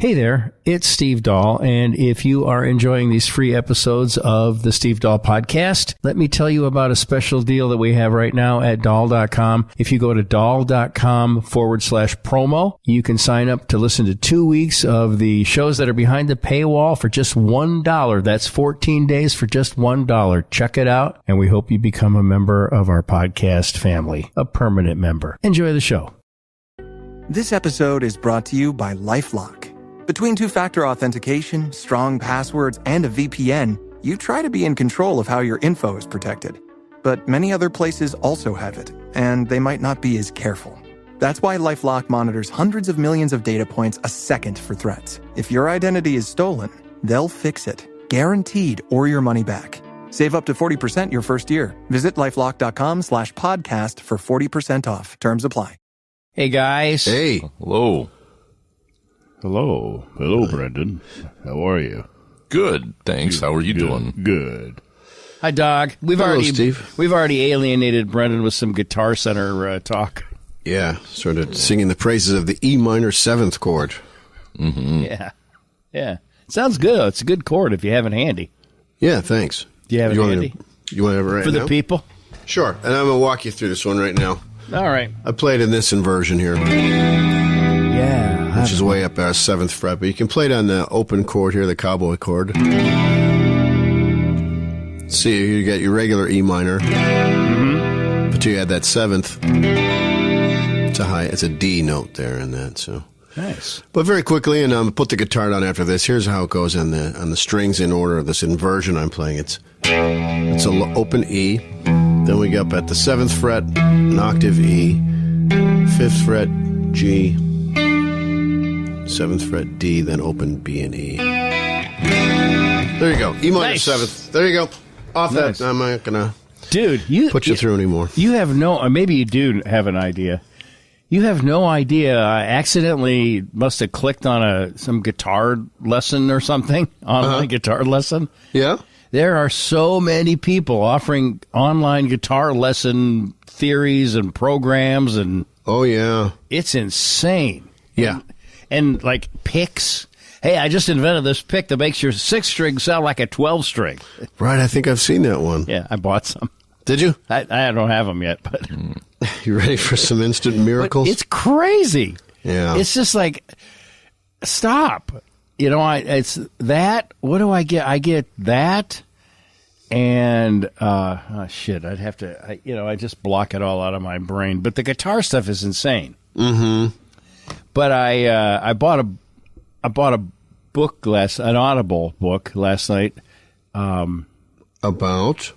Hey there, it's Steve Dahl, and if you are enjoying these free episodes of the Steve Dahl Podcast, let me tell you about a special deal that we have right now at Dahl.com. If you go to Dahl.com/promo, you can sign up to listen to 2 weeks of the shows that are behind the paywall for just $1. That's 14 days for just $1. Check it out, and we hope you become a member of our podcast family, a permanent member. Enjoy the show. This episode is brought to you by LifeLock. Between two-factor authentication, strong passwords, and a VPN, you try to be in control of how your info is protected. But many other places also have it, and they might not be as careful. That's why LifeLock monitors hundreds of millions of data points a second for threats. If your identity is stolen, they'll fix it, guaranteed, or your money back. Save up to 40% your first year. Visit LifeLock.com/podcast for 40% off. Terms apply. Hey, guys. Hey. Hello. Hello, Brendan. How are you? Good, thanks. How are you doing? Good. Hi, Dog. Hello, Steve. We've already alienated Brendan with some Guitar Center talk. Yeah, started singing the praises of the E minor 7th chord. Mm-hmm. Yeah. Sounds good. It's a good chord if you have it handy. Yeah, thanks. Do you have it handy? You want to have it right For now? the people? Sure, and I'm going to walk you through this one right now. All right. I played in this inversion here. Yeah. Which is way up our 7th fret, but you can play it on the open chord here, the cowboy chord. See, you get your regular E minor, but you add that 7th. It's a D note there in that, so. Nice. But very quickly, and put the guitar down after this. Here's how it goes on the strings in order of this inversion I'm playing. It's an open E. Then we get up at the 7th fret, an octave E, 5th fret, G, 7th fret, D, then open B and E. There you go. E minor Nice. 7th. There you go. Off Nice. that, I'm not going to put you through anymore. You have maybe you do have an idea. You have no idea. I accidentally must have clicked on some guitar lesson or something, online guitar lesson. Yeah? There are so many people offering online guitar lesson theories and programs, and Oh, yeah. it's insane. Yeah. And like picks. Hey, I just invented this pick that makes your 6-string sound like a 12-string. Right, I think I've seen that one. Yeah, I bought some. Did you? I don't have them yet, but You ready for some instant miracles? it's crazy. Yeah. It's just like, stop. It's that. What do I get? I get that. And, shit, I'd have to, I just block it all out of my brain. But the guitar stuff is insane. Mm-hmm. But I bought a book an Audible book last night. About?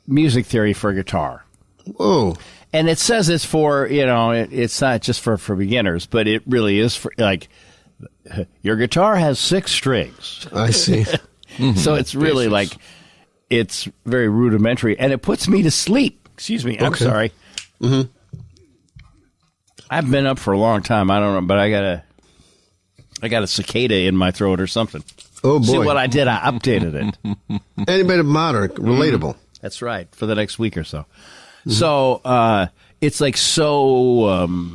Music theory for guitar. Whoa. And it says it's for, it's not just for beginners, but it really is for, like, your guitar has 6 strings. I see. So it's really like, it's very rudimentary, and it puts me to sleep. Excuse me. I'm sorry. Mm-hmm. I've been up for a long time. I don't know, but I got a cicada in my throat or something. Oh, boy. See what I did? I updated it. Anybody modern, relatable. That's right, for the next week or so. Mm-hmm. So it's like so,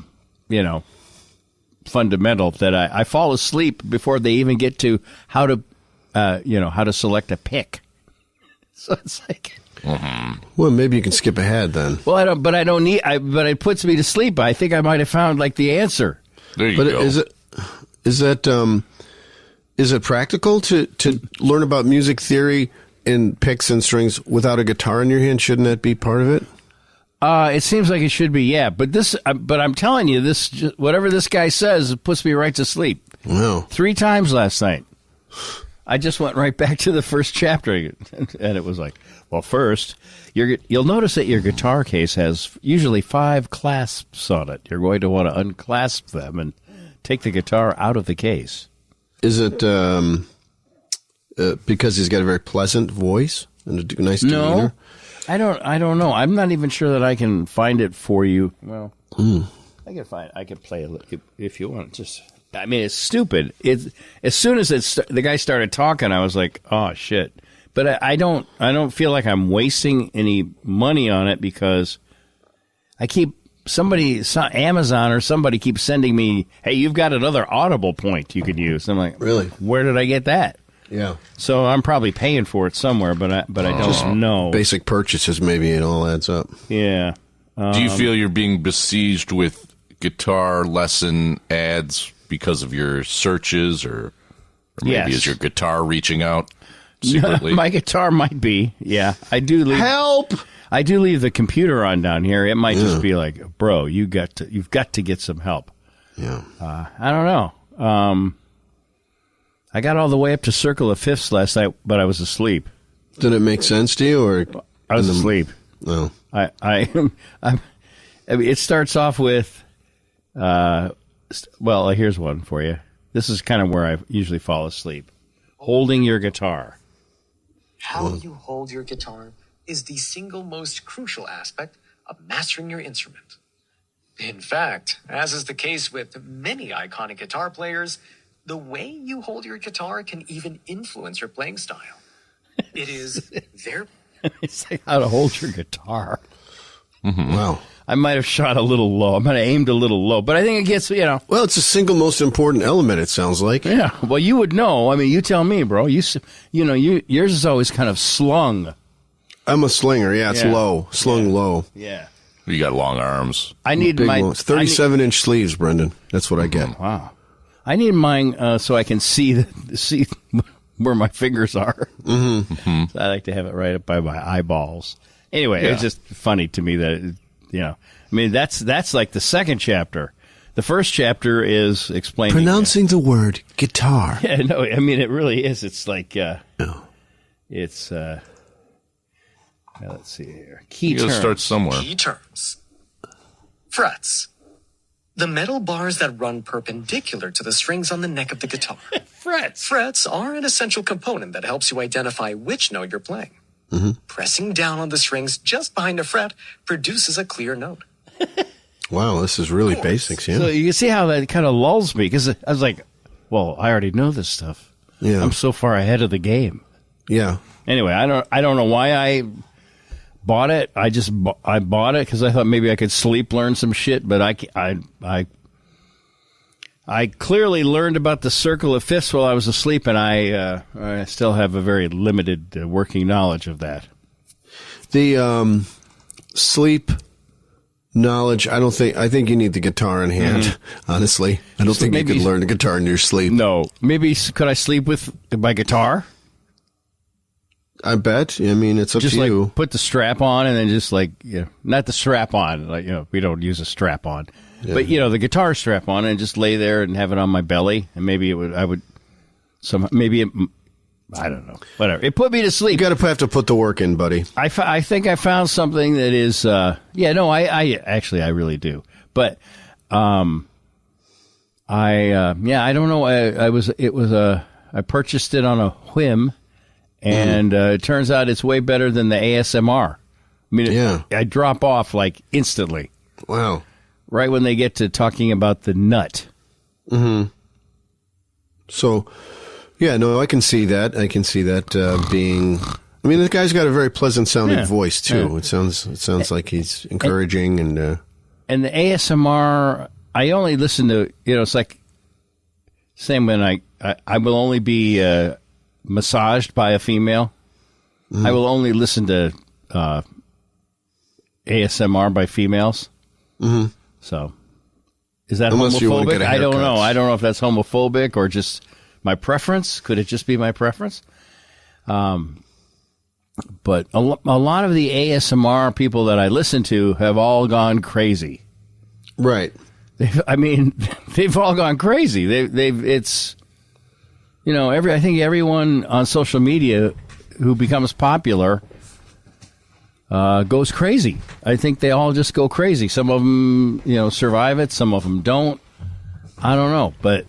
fundamental that I fall asleep before they even get to how to select a pick. So it's like, Well, maybe you can skip ahead then. well, I don't, but I don't need. But it puts me to sleep. I think I might have found like the answer. There you But go. is it practical to learn about music theory in picks and strings without a guitar in your hand? Shouldn't that be part of it? It seems like it should be, yeah. But but I'm telling you, whatever this guy says, it puts me right to sleep. Wow. 3 times last night. I just went right back to the first chapter, and it was like, well, first, you'll notice that your guitar case has usually 5 clasps on it. You're going to want to unclasp them and take the guitar out of the case. Is it because he's got a very pleasant voice and a nice demeanor? I don't know. I'm not even sure that I can find it for you. Well, I can play it if you want. I mean, it's stupid. As soon as the guy started talking, I was like, oh shit. But I don't feel like I'm wasting any money on it because I keep Amazon or somebody keeps sending me, hey, you've got another Audible point you could use. I'm like, Really? Where did I get that? Yeah. So I'm probably paying for it somewhere, but I don't know. Basic purchases, maybe it all adds up. Yeah. Do you feel you're being besieged with guitar lesson ads because of your searches, or maybe Yes. is your guitar reaching out secretly? My guitar might be. Yeah, I do leave. Help! I do leave the computer on down here. It might just be like, bro, you've got to get some help. Yeah. I don't know. I got all the way up to Circle of Fifths last night, but I was asleep. Did it make sense to you, or I was asleep. No? I mean, it starts off with, well, here's one for you. This is kind of where I usually fall asleep. Holding your guitar. How you hold your guitar is the single most crucial aspect of mastering your instrument. In fact, as is the case with many iconic guitar players, the way you hold your guitar can even influence your playing style. It is their... It's like how to hold your guitar. Wow. I might have shot a little low. I might have aimed a little low, but I think it gets, Well, it's the single most important element, it sounds like. Yeah, well, you would know. I mean, you tell me, bro. Yours is always kind of slung. I'm a slinger, yeah, it's low. Slung low. Yeah. You got long arms. I need Big my ones. 37-inch sleeves, Brendan. That's what I get. Wow. I need mine so I can see where my fingers are. Mm-hmm. So I like to have it right up by my eyeballs. Anyway, it's just funny to me that, I mean, that's like the second chapter. The first chapter is explaining. Pronouncing the word guitar. Yeah, no, I mean, it really is. It's like, it's, let's see here. Key You gotta terms. start somewhere. Key terms. Frets. The metal bars that run perpendicular to the strings on the neck of the guitar. Frets. Frets are an essential component that helps you identify which note you're playing. Mm-hmm. Pressing down on the strings just behind a fret produces a clear note. Wow, this is really basics, yeah. So you can see how that kind of lulls me, because I was like, well, I already know this stuff. Yeah. I'm so far ahead of the game. Yeah. Anyway, I don't know why I bought it. I bought it because I thought maybe I could learn some shit, but I clearly learned about the Circle of Fifths while I was asleep, and I still have a very limited working knowledge of that. The sleep knowledge, I think you need the guitar in hand, honestly. I don't think you can learn the guitar in your sleep. No. Maybe could I sleep with my guitar? I bet. I mean, it's up Just to like you. put the strap on and then just like, not the strap on, like, we don't use a strap on, but the guitar strap on, and just lay there and have it on my belly. And maybe I don't know, whatever. It put me to sleep. You got to have to put the work in, buddy. I think I found something that is, I really do. But, I don't know. I purchased it on a whim. And it turns out it's way better than the ASMR. I mean, I drop off like instantly. Wow. Right when they get to talking about the nut. Mm-hmm. So, I can see that. I can see that being... I mean, the guy's got a very pleasant sounding voice, too. Yeah. It sounds like he's encouraging and the ASMR, I only listen to, it's like... Same when I will only be... massaged by a female. I will only listen to ASMR by females. Mm-hmm. So, is that homophobic? I don't know. I don't know if that's homophobic or just my preference. Could it just be my preference? But a lot of the ASMR people that I listen to have all gone crazy. Right. They've all gone crazy. It's... I think everyone on social media who becomes popular goes crazy. I think they all just go crazy. Some of them, survive it. Some of them don't. I don't know, but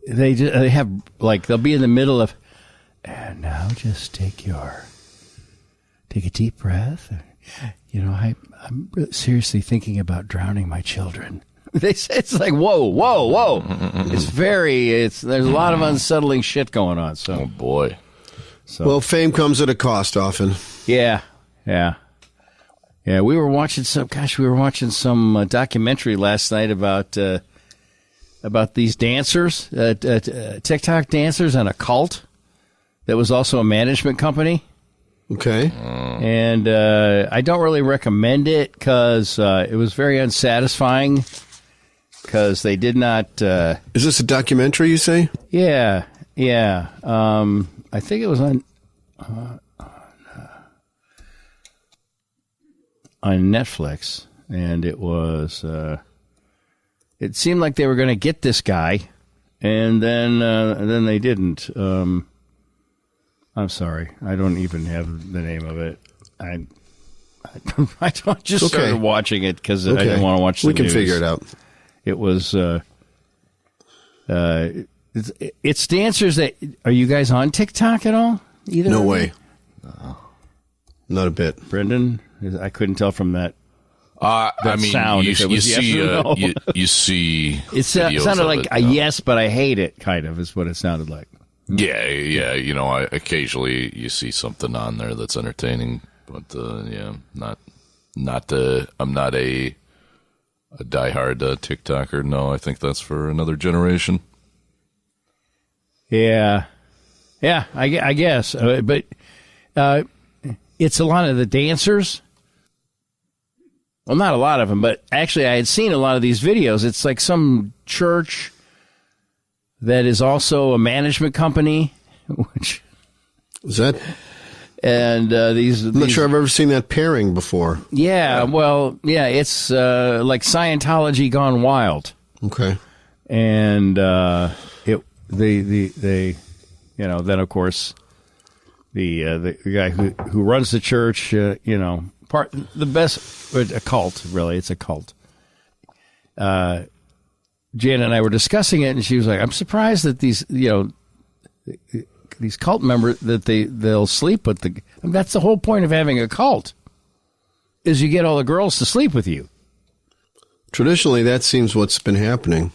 they have they'll be in the middle of, and now just take a deep breath. I'm seriously thinking about drowning my children. It's like, whoa. There's a lot of unsettling shit going on. So, oh boy. Well, fame comes at a cost often. Yeah. Yeah, we were watching some documentary last night about these dancers, TikTok dancers, and a cult that was also a management company. Okay. And I don't really recommend it because it was very unsatisfying because they did not... Is this a documentary, you say? Yeah. I think it was on Netflix, and it was... it seemed like they were going to get this guy, and then they didn't. I'm sorry, I don't even have the name of it. I just started watching it because I didn't want to watch the news. We can figure it out. It was it's dancers that... Are you guys on TikTok at all? Either? No way. Not a bit. Brendan, I couldn't tell from that. I mean, sound, you see, no. you see. It sounded like a yes, but I hate it. Kind of is what it sounded like. Yeah. You know, occasionally you see something on there that's entertaining, but I'm not a diehard TikToker. No, I think that's for another generation. Yeah, I guess, but it's a lot of the dancers. Well, not a lot of them, but actually I had seen a lot of these videos. It's like some church that is also a management company, which is that? And I'm not sure I've ever seen that pairing before. Yeah, well, yeah, it's like Scientology gone wild. Okay, and they then of course the guy who runs the church, a cult, really, it's a cult. Jan and I were discussing it, and she was like, "I'm surprised that these cult members that they'll sleep with that's the whole point of having a cult, is you get all the girls to sleep with you." Traditionally, that seems what's been happening.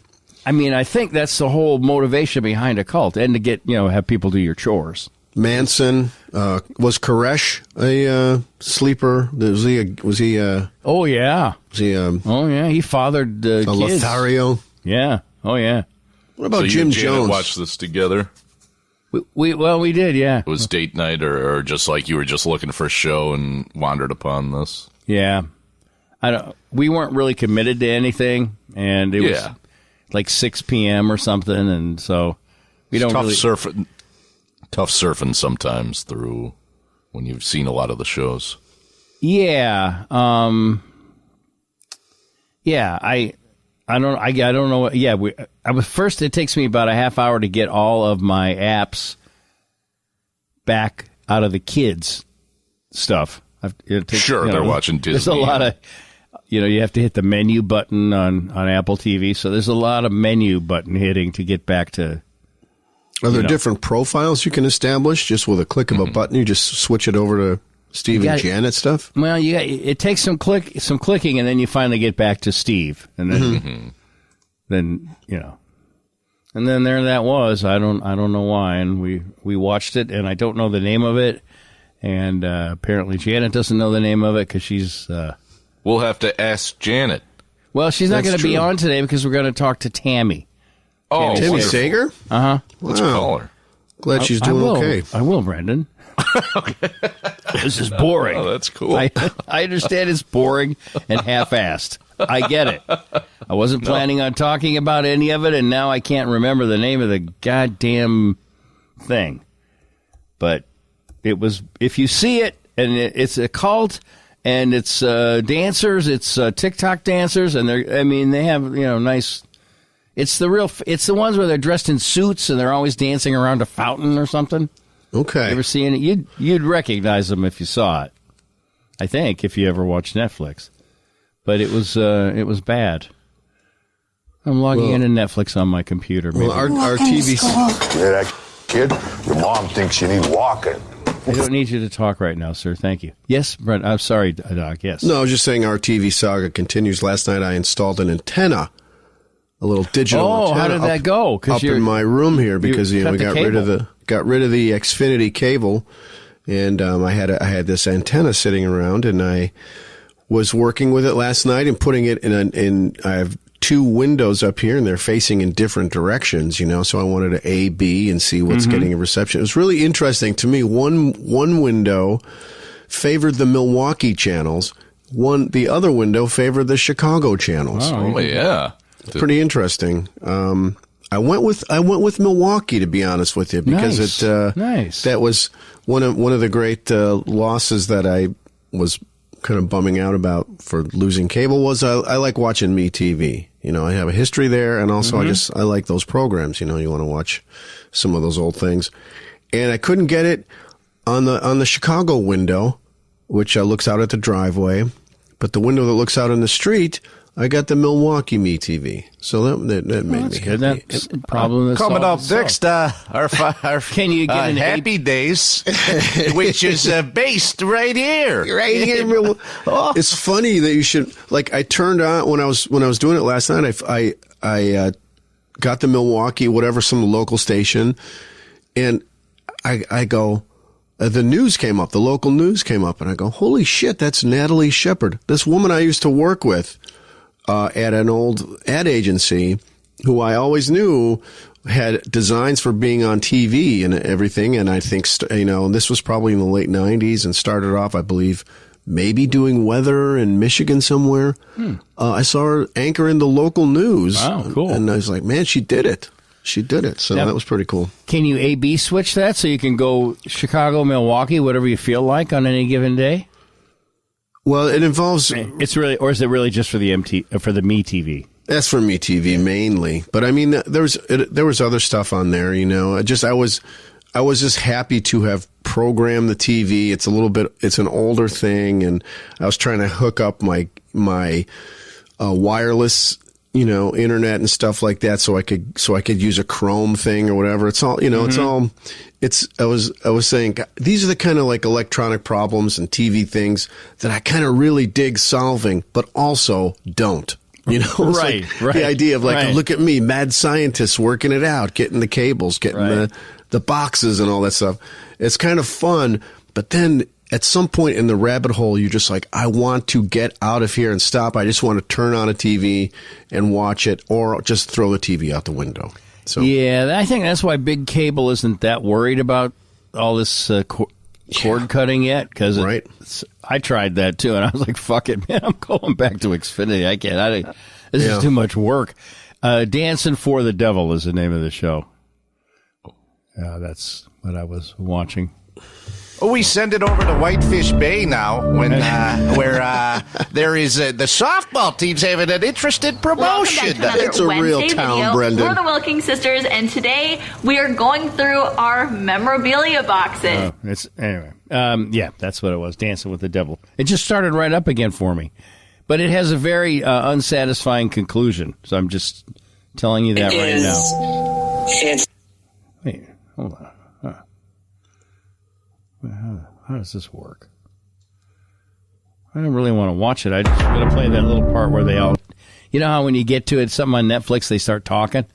I mean, I think that's the whole motivation behind a cult, and to get have people do your chores. Manson was Koresh a sleeper? Was he? Oh yeah. Was he? Oh yeah. He fathered kids. Lothario. Yeah. Oh yeah. What about so Jim you and Janet Jones? Watched this together. We did. Yeah. It was date night, or just like you were just looking for a show and wandered upon this. Yeah. We weren't really committed to anything, and it was like 6 p.m. or something, and so we don't really surfing. Tough surfing sometimes through when you've seen a lot of the shows. Yeah. I don't know. Yeah. First, it takes me about a half hour to get all of my apps back out of the kids' stuff. They're watching Disney. There's a lot of, you have to hit the menu button on Apple TV. So there's a lot of menu button hitting to get back to. Are there different profiles you can establish just with a click of a button? You just switch it over to Steve and Janet stuff? Well, it takes some clicking, and then you finally get back to Steve, and then and then there that was. I don't know why, and we watched it, and I don't know the name of it, and apparently Janet doesn't know the name of it because she's. We'll have to ask Janet. Well, she's not going to be on today because we're going to talk to Tami. Oh, Tami Sagher? Uh-huh. Let's call her. Glad she's doing okay. I will, Brendan. This is boring. Oh, that's cool. I understand it's boring and half-assed. I get it. I wasn't planning on talking about any of it, and now I can't remember the name of the goddamn thing. But it was, if you see it, and it's a cult, and it's dancers, it's TikTok dancers, and they have, nice... It's the ones where they're dressed in suits and they're always dancing around a fountain or something. Okay. You ever seen it? You'd recognize them if you saw it. I think, if you ever watched Netflix. But it was bad. I'm logging into Netflix on my computer. Maybe. Well, our TV... Hear that, kid? Your mom thinks you need walking. I don't need you to talk right now, sir. Thank you. Yes, Brent. I'm sorry, Doc. Yes. No, I was just saying our TV saga continues. Last night I installed an antenna. A little digital antenna. Oh, how did that go? Up in my room here because we got rid of the Xfinity cable, and I had this antenna sitting around, and I was working with it last night and putting it in I have 2 windows up here, and they're facing in different directions, so I wanted to A, B, and see what's getting a reception. It was really interesting to me. One window favored the Milwaukee channels. The other window favored the Chicago channels. Oh yeah. Pretty interesting. I went with Milwaukee, to be honest with you, because nice. That was one of the great losses that I was kind of bumming out about for losing cable. Was I like watching MeTV. I have a history there, and also I like those programs. You want to watch some of those old things, and I couldn't get it on the Chicago window, which looks out at the driveway, but the window that looks out on the street, I got the Milwaukee MeTV, so that made me happy. That's problem coming up next. Our can you get an Happy Days, which is based right here. Oh. It's funny that you should I turned on when I was doing it last night. I got the Milwaukee, whatever, some local station, and I go. The news came up, the local news came up, and I go, holy shit, that's Natalie Shepard, this woman I used to work with at an old ad agency, who I always knew had designs for being on TV and everything. And I think, this was probably in the late 90s and started off, I believe, maybe doing weather in Michigan somewhere. I saw her anchor in the local news. Wow, cool. And I was like, man, she did it. So that was pretty cool. Can you A/B switch that so you can go Chicago, Milwaukee, whatever you feel like on any given day? Well, it involves. It's really, or is it really just for the MeTV? That's for MeTV mainly, but I mean, there was other stuff on there. I was just happy to have programmed the TV. It's an older thing, and I was trying to hook up my wireless, internet and stuff like that, so I could use a Chrome thing or whatever. It's all, I was saying, these are the kind of electronic problems and TV things that I kind of really dig solving, but also don't. Right. The idea of look at me, mad scientists working it out, getting the cables, getting the boxes and all that stuff. It's kind of fun, but then at some point in the rabbit hole, you're just like, I want to get out of here and stop. I just want to turn on a TV and watch it, or just throw the TV out the window. So yeah, I think that's why big cable isn't that worried about all this cord cutting yet. Because I tried that too, and I was like, fuck it, man, I'm going back to Xfinity. I can't. This is too much work. Dancing for the Devil is the name of the show. That's what I was watching. Oh, we send it over to Whitefish Bay now, where there is the softball team's having an interesting promotion. It's a real town, Brendan. We're the Wilking sisters, and today we are going through our memorabilia boxes. Anyway. That's what it was. Dancing with the Devil. It just started right up again for me, but it has a very unsatisfying conclusion. So I'm just telling you that right now. Wait, hold on. How does this work? I don't really want to watch it. I just going to play that little part where they all... You know how when you get to it, something on Netflix, they start talking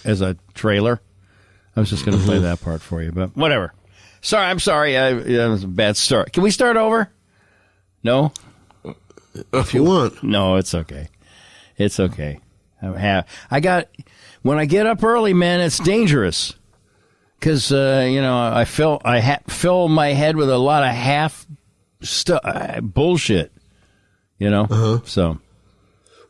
as a trailer? I was just going to play that part for you, but whatever. I'm sorry. That was a bad start. Can we start over? No? If you want. No, it's okay. It's okay. When I get up early, man, it's dangerous. Because, I fill my head with a lot of half bullshit, So.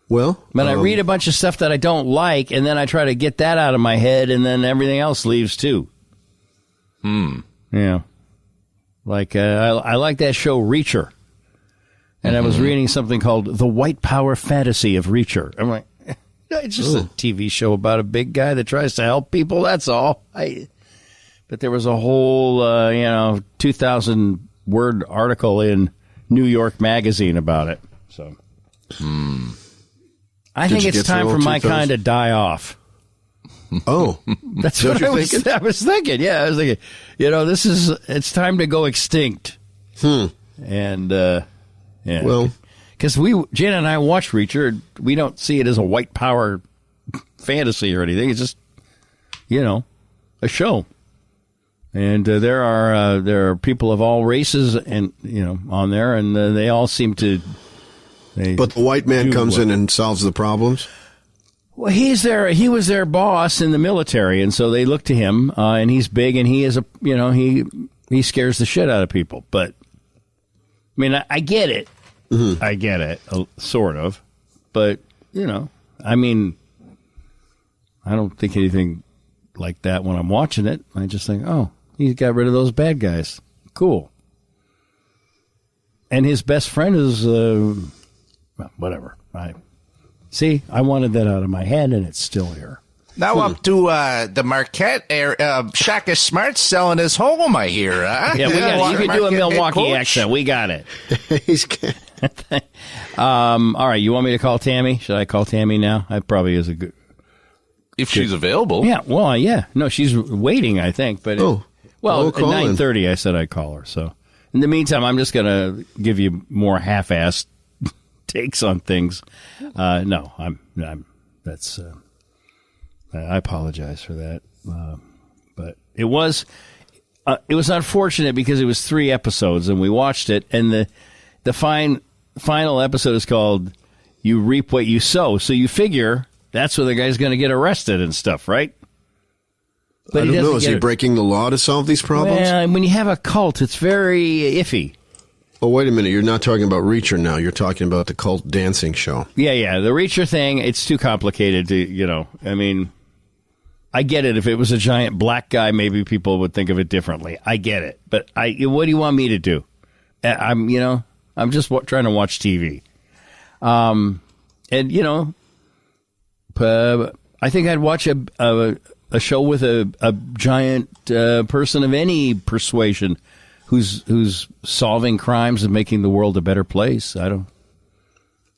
Well. But I read a bunch of stuff that I don't like, and then I try to get that out of my head, and then everything else leaves, too. Yeah. I like that show, Reacher. And I was reading something called The White Power Fantasy of Reacher. I'm like, it's just a TV show about a big guy that tries to help people, that's all. But there was a whole, 2,000-word article in New York Magazine about it. So, I think it's time for my kind to die off. Oh, that's what I was thinking. Yeah, I was thinking, it's time to go extinct. And, well, because Jen and I watch Reacher, we don't see it as a white power fantasy or anything. It's just, a show. And there are people of all races and on there, and they all seem to But the white man comes in and solves the problems? Well, he was their boss in the military, and so they look to him, and he's big, and he is he scares the shit out of people. But, I mean, I get it. Mm-hmm. I get it, sort of. But, I mean, I don't think anything like that when I'm watching it. I just think, oh, he got rid of those bad guys. Cool. And his best friend is, whatever. I wanted that out of my head, and it's still here. Now up to the Marquette area. Shaka Smart's selling his home, I hear. Huh? Yeah, we got it. You can do a Milwaukee accent. We got it. All right, you want me to call Tami? Should I call Tami now? I probably is a good... If she's available. Yeah, well, yeah. No, she's waiting, I think. But at 9:30, I said I'd call her. So in the meantime, I'm just going to give you more half-assed takes on things. No, that's... I apologize for that. But it was unfortunate because it was 3 episodes, and we watched it, and the final episode is called "You Reap What You Sow." So you figure that's where the guy's going to get arrested and stuff, right? But I don't know. Is he breaking the law to solve these problems? Well, when you have a cult, it's very iffy. Oh, wait a minute. You're not talking about Reacher now. You're talking about the cult dancing show. Yeah. The Reacher thing, it's too complicated to, I mean, I get it. If it was a giant black guy, maybe people would think of it differently. I get it. But what do you want me to do? I'm just trying to watch TV. I think I'd watch a show with a giant person of any persuasion who's solving crimes and making the world a better place.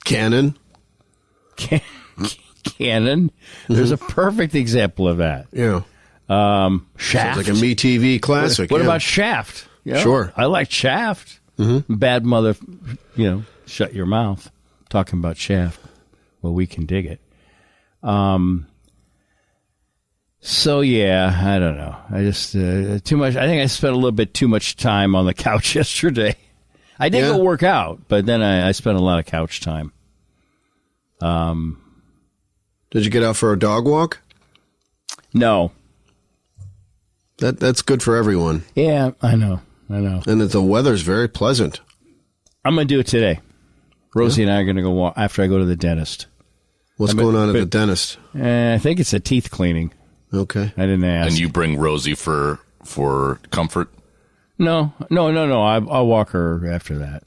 Cannon? Cannon. There's a perfect example of that. Yeah. Shaft. Sounds like a Me TV classic. What about Shaft? Sure. I like Shaft. Mm-hmm. Bad mother, shut your mouth. Talking about Shaft. Well, we can dig it. So, yeah, I don't know. I just, too much. I think I spent a little bit too much time on the couch yesterday. I did go work out, but then I spent a lot of couch time. Did you get out for a dog walk? No. That's good for everyone. Yeah, I know. And the weather's very pleasant. I'm going to do it today. Rosie and I are going to go walk after I go to the dentist. What's going on at the dentist? I think it's a teeth cleaning. Okay. I didn't ask. And you bring Rosie for comfort? No. I'll walk her after that.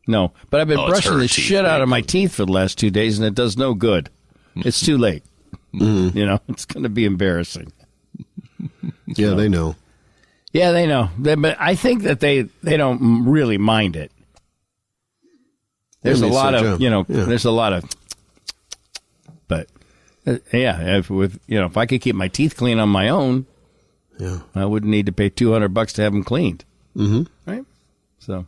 No, but I've been brushing the shit out of my teeth for the last 2 days, and it does no good. It's too late. Mm-hmm. It's going to be embarrassing. Yeah, they know. Yeah, they know. But I think that they don't really mind it. There's a lot of, there's a lot of, but if I could keep my teeth clean on my own, I wouldn't need to pay $200 to have them cleaned. Mm-hmm. Right? So,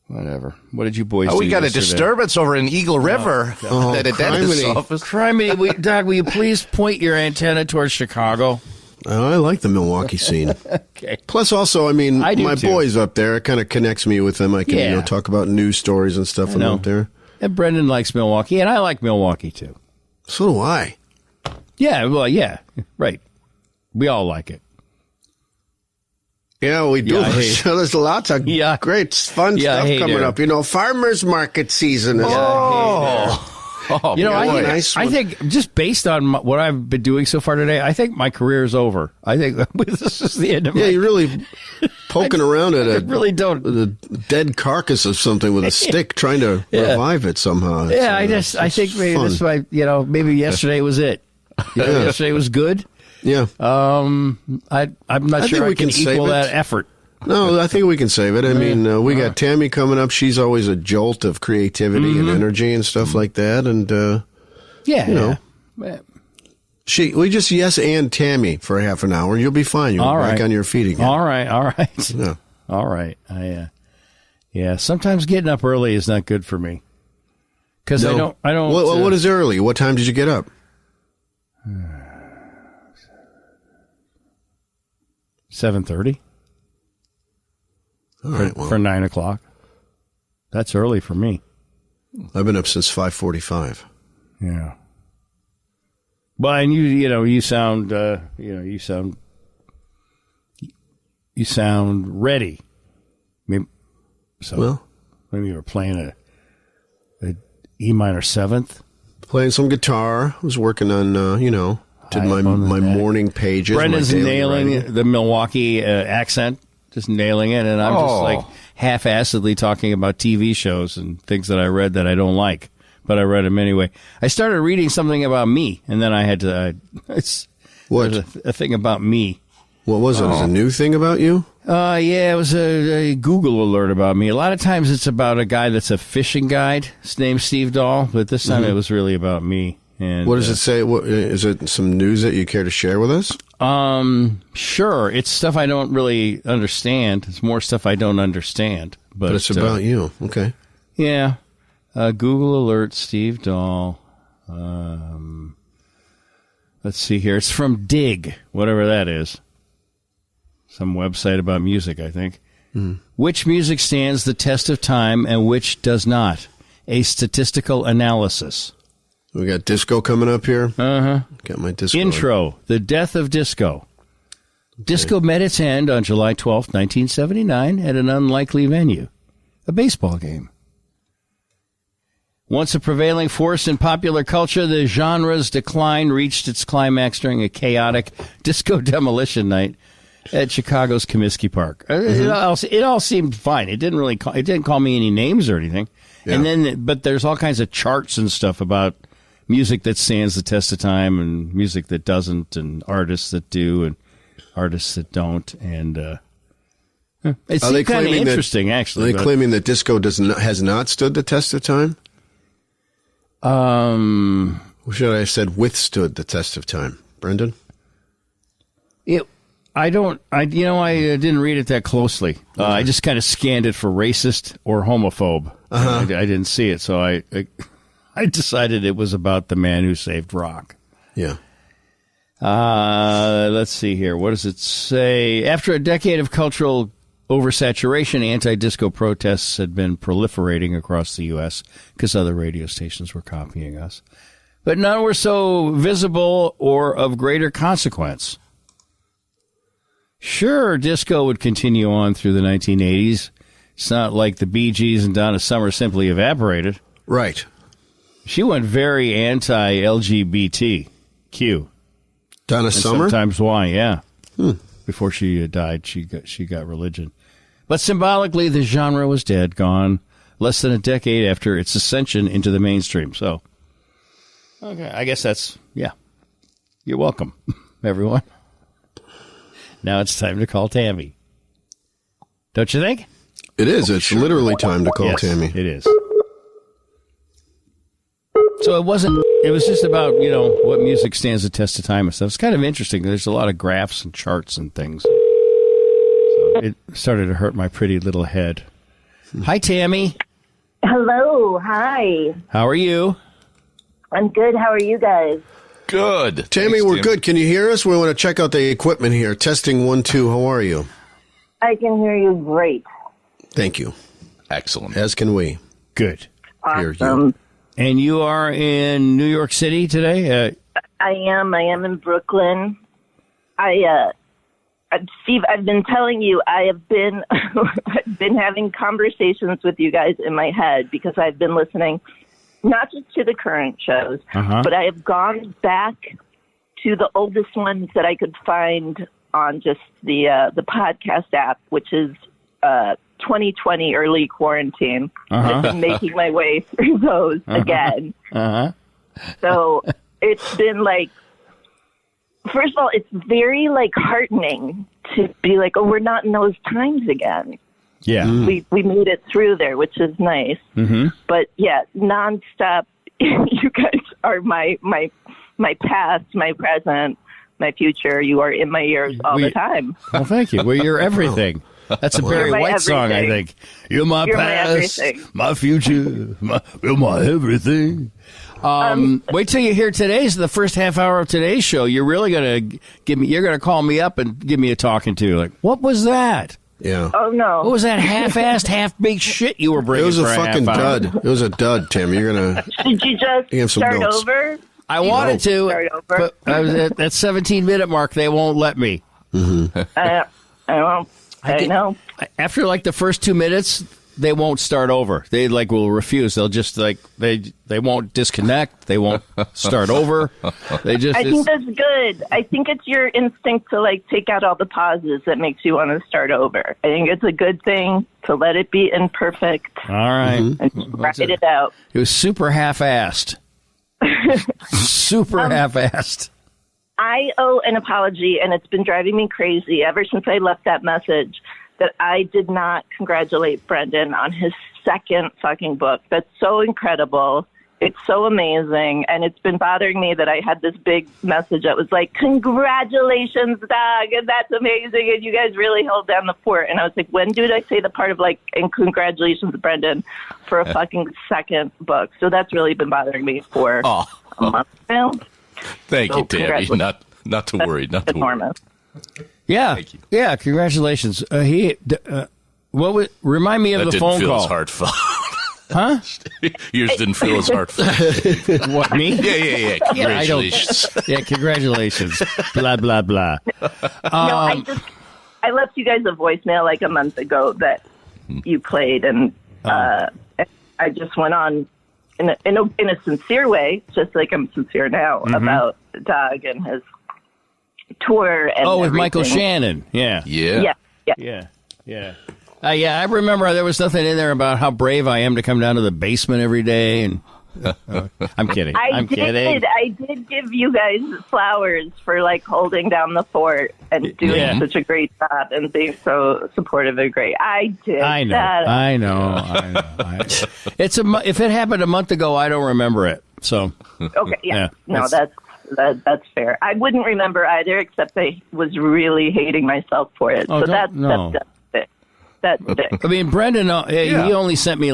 whatever. What did you boys do? We got yesterday? A disturbance over in Eagle River at a dentist's office. Criminy, Doug, will you please point your antenna towards Chicago? I like the Milwaukee scene. Okay. Plus, also, my boys up there, it kind of connects me with them. I can talk about news stories and stuff when I'm up there. And Brendan likes Milwaukee, and I like Milwaukee, too. So do I. Yeah, well, yeah, right. We all like it. Yeah, we do. So there's lots of great, fun stuff coming up. Farmers market season. I think just based on what I've been doing so far today, I think my career is over. I think this is the end of you're really poking around at a dead carcass of something with a stick, trying to revive it somehow. Yeah, I think maybe this might, maybe yesterday was it. Yesterday was good. Yeah. I'm not sure I can equal that effort. No, I think we can save it. We got Tami coming up. She's always a jolt of creativity and energy and stuff like that. And, we just and Tami for half an hour. You'll be fine. You'll be back on your feet again. All right. Yeah. All right. Sometimes getting up early is not good for me. Because I don't. What is early? What time did you get up? 7:30. All right, for 9 o'clock. That's early for me. I've been up since 5:45. Yeah. Well, and you sound ready. Maybe you were playing a E minor seventh. Playing some guitar. I was working on, did my morning pages. Brendan's nailing the Milwaukee accent, just nailing it, and I'm just like half-assedly talking about TV shows and things that I read that I don't like, but I read them anyway. I started reading something about me, and then I had to. What? A thing about me. What was it? Was it a new thing about you? Yeah, it was a Google alert about me. A lot of times it's about a guy that's a fishing guide. His name's Steve Dahl, but this time it was really about me. And what does it say? What, is it some news that you care to share with us? Sure. It's stuff I don't really understand. It's more stuff I don't understand. But it's about you. Okay. Yeah. Google alert, Steve Dahl. Let's see here. It's from Dig, whatever that is. Some website about music, I think. Which music stands the test of time and which does not? A statistical analysis. We got disco coming up here. Uh-huh. Got my disco. Intro, The Death of Disco. Okay. Disco met its end on July 12th, 1979 at an unlikely venue, a baseball game. Once a prevailing force in popular culture, the genre's decline reached its climax during a chaotic disco demolition night at Chicago's Comiskey Park. It all seemed fine. It didn't call me any names or anything. Yeah. But there's all kinds of charts and stuff about music that stands the test of time and music that doesn't, and artists that do and artists that don't. And it's kind of interesting, actually. Are they claiming that disco has not stood the test of time? Or should I have said withstood the test of time, Brendan? I didn't read it that closely. I just kind of scanned it for racist or homophobe. I didn't see it, so I decided it was about the man who saved rock. Yeah. Let's see here. What does it say? After a decade of cultural oversaturation, anti-disco protests had been proliferating across the U.S. because other radio stations were copying us. But none were so visible or of greater consequence. Sure, disco would continue on through the 1980s. It's not like the Bee Gees and Donna Summer simply evaporated. Right. She went very anti-LGBTQ. Donna Summer? Sometimes why, yeah. Before she died, she got religion. But symbolically, the genre was dead, gone, less than a decade after its ascension into the mainstream. So, okay, I guess that's, yeah. You're welcome, everyone. Now it's time to call Tami. Don't you think? It is. It's literally time to call Tami. It is. So it was just about, what music stands the test of time and stuff. It's kind of interesting. There's a lot of graphs and charts and things. So it started to hurt my pretty little head. Hi, Tami. Hello. Hi. How are you? I'm good. How are you guys? Good. Tami, we're good. Can you hear us? We want to check out the equipment here. Testing 1, 2. How are you? I can hear you great. Thank you. Excellent. As can we. Good. Hear you. And you are in New York City today? I am. I am in Brooklyn. Steve, I've been telling you, I have been I've been having conversations with you guys in my head because I've been listening not just to the current shows, but I have gone back to the oldest ones that I could find on just the podcast app, which is 2020 early quarantine. I've been making my way through those again. So it's been like, first of all, it's very heartening to be like, oh, we're not in those times again. Yeah. We made it through there, which is nice. But yeah, nonstop. You guys are my past, my present, my future. You are in my ears all the time. Well, thank you. Well, you're everything. That's a Barry White song, I think. You're my past, my future, you're my everything. Wait till you hear the first half hour of today's show. You're really going to you're going to call me up and give me a talking to. Like, what was that? Yeah. Oh, no. What was that half-assed, half-baked shit you were bringing? It was a for fucking half hour? dud. It was a dud, Tim. You're gonna. Did you just You have some start notes. over? I wanted to, Start over? but I was at that 17-minute mark. They won't let me. I know. After like the first 2 minutes, they won't start over. They will refuse. They'll just they won't disconnect. They won't start over. They just. I think that's good. I think it's your instinct to take out all the pauses that makes you want to start over. I think it's a good thing to let it be imperfect. All right. And just write it out. It was super half-assed. Super half-assed. I owe an apology, and it's been driving me crazy ever since I left that message that I did not congratulate Brendan on his second fucking book. That's so incredible. It's so amazing, and it's been bothering me that I had this big message that was like, congratulations, Doug, and that's amazing, and you guys really held down the fort. And I was like, when did I say the part of and congratulations, Brendan, for a fucking second book? So that's really been bothering me for a month now. Thank you, Tammy. Not to worry. Not to enormous. worry. Yeah. Thank you. Yeah, congratulations. Remind me of That the didn't phone feel call. as heartfelt. Huh? Yours didn't feel as heartfelt. What, me? Yeah. Congratulations. Congratulations. Blah, blah, blah. I left you guys a voicemail a month ago that you played, and I just went on in a sincere way, just like I'm sincere now, about Doug and his tour. And with everything. Michael Shannon. Yeah. Yeah. I remember there was nothing in there about how brave I am to come down to the basement every day. And I'm kidding. I'm kidding. I did give you guys flowers for holding down the fort and doing such a great job and being so supportive and great. I did. I know. That. I know. If it happened a month ago, I don't remember it. So okay. Yeah. No, that's fair. I wouldn't remember either, except I was really hating myself for it. Oh, so that's it. That's it. I mean, Brendan, he only sent me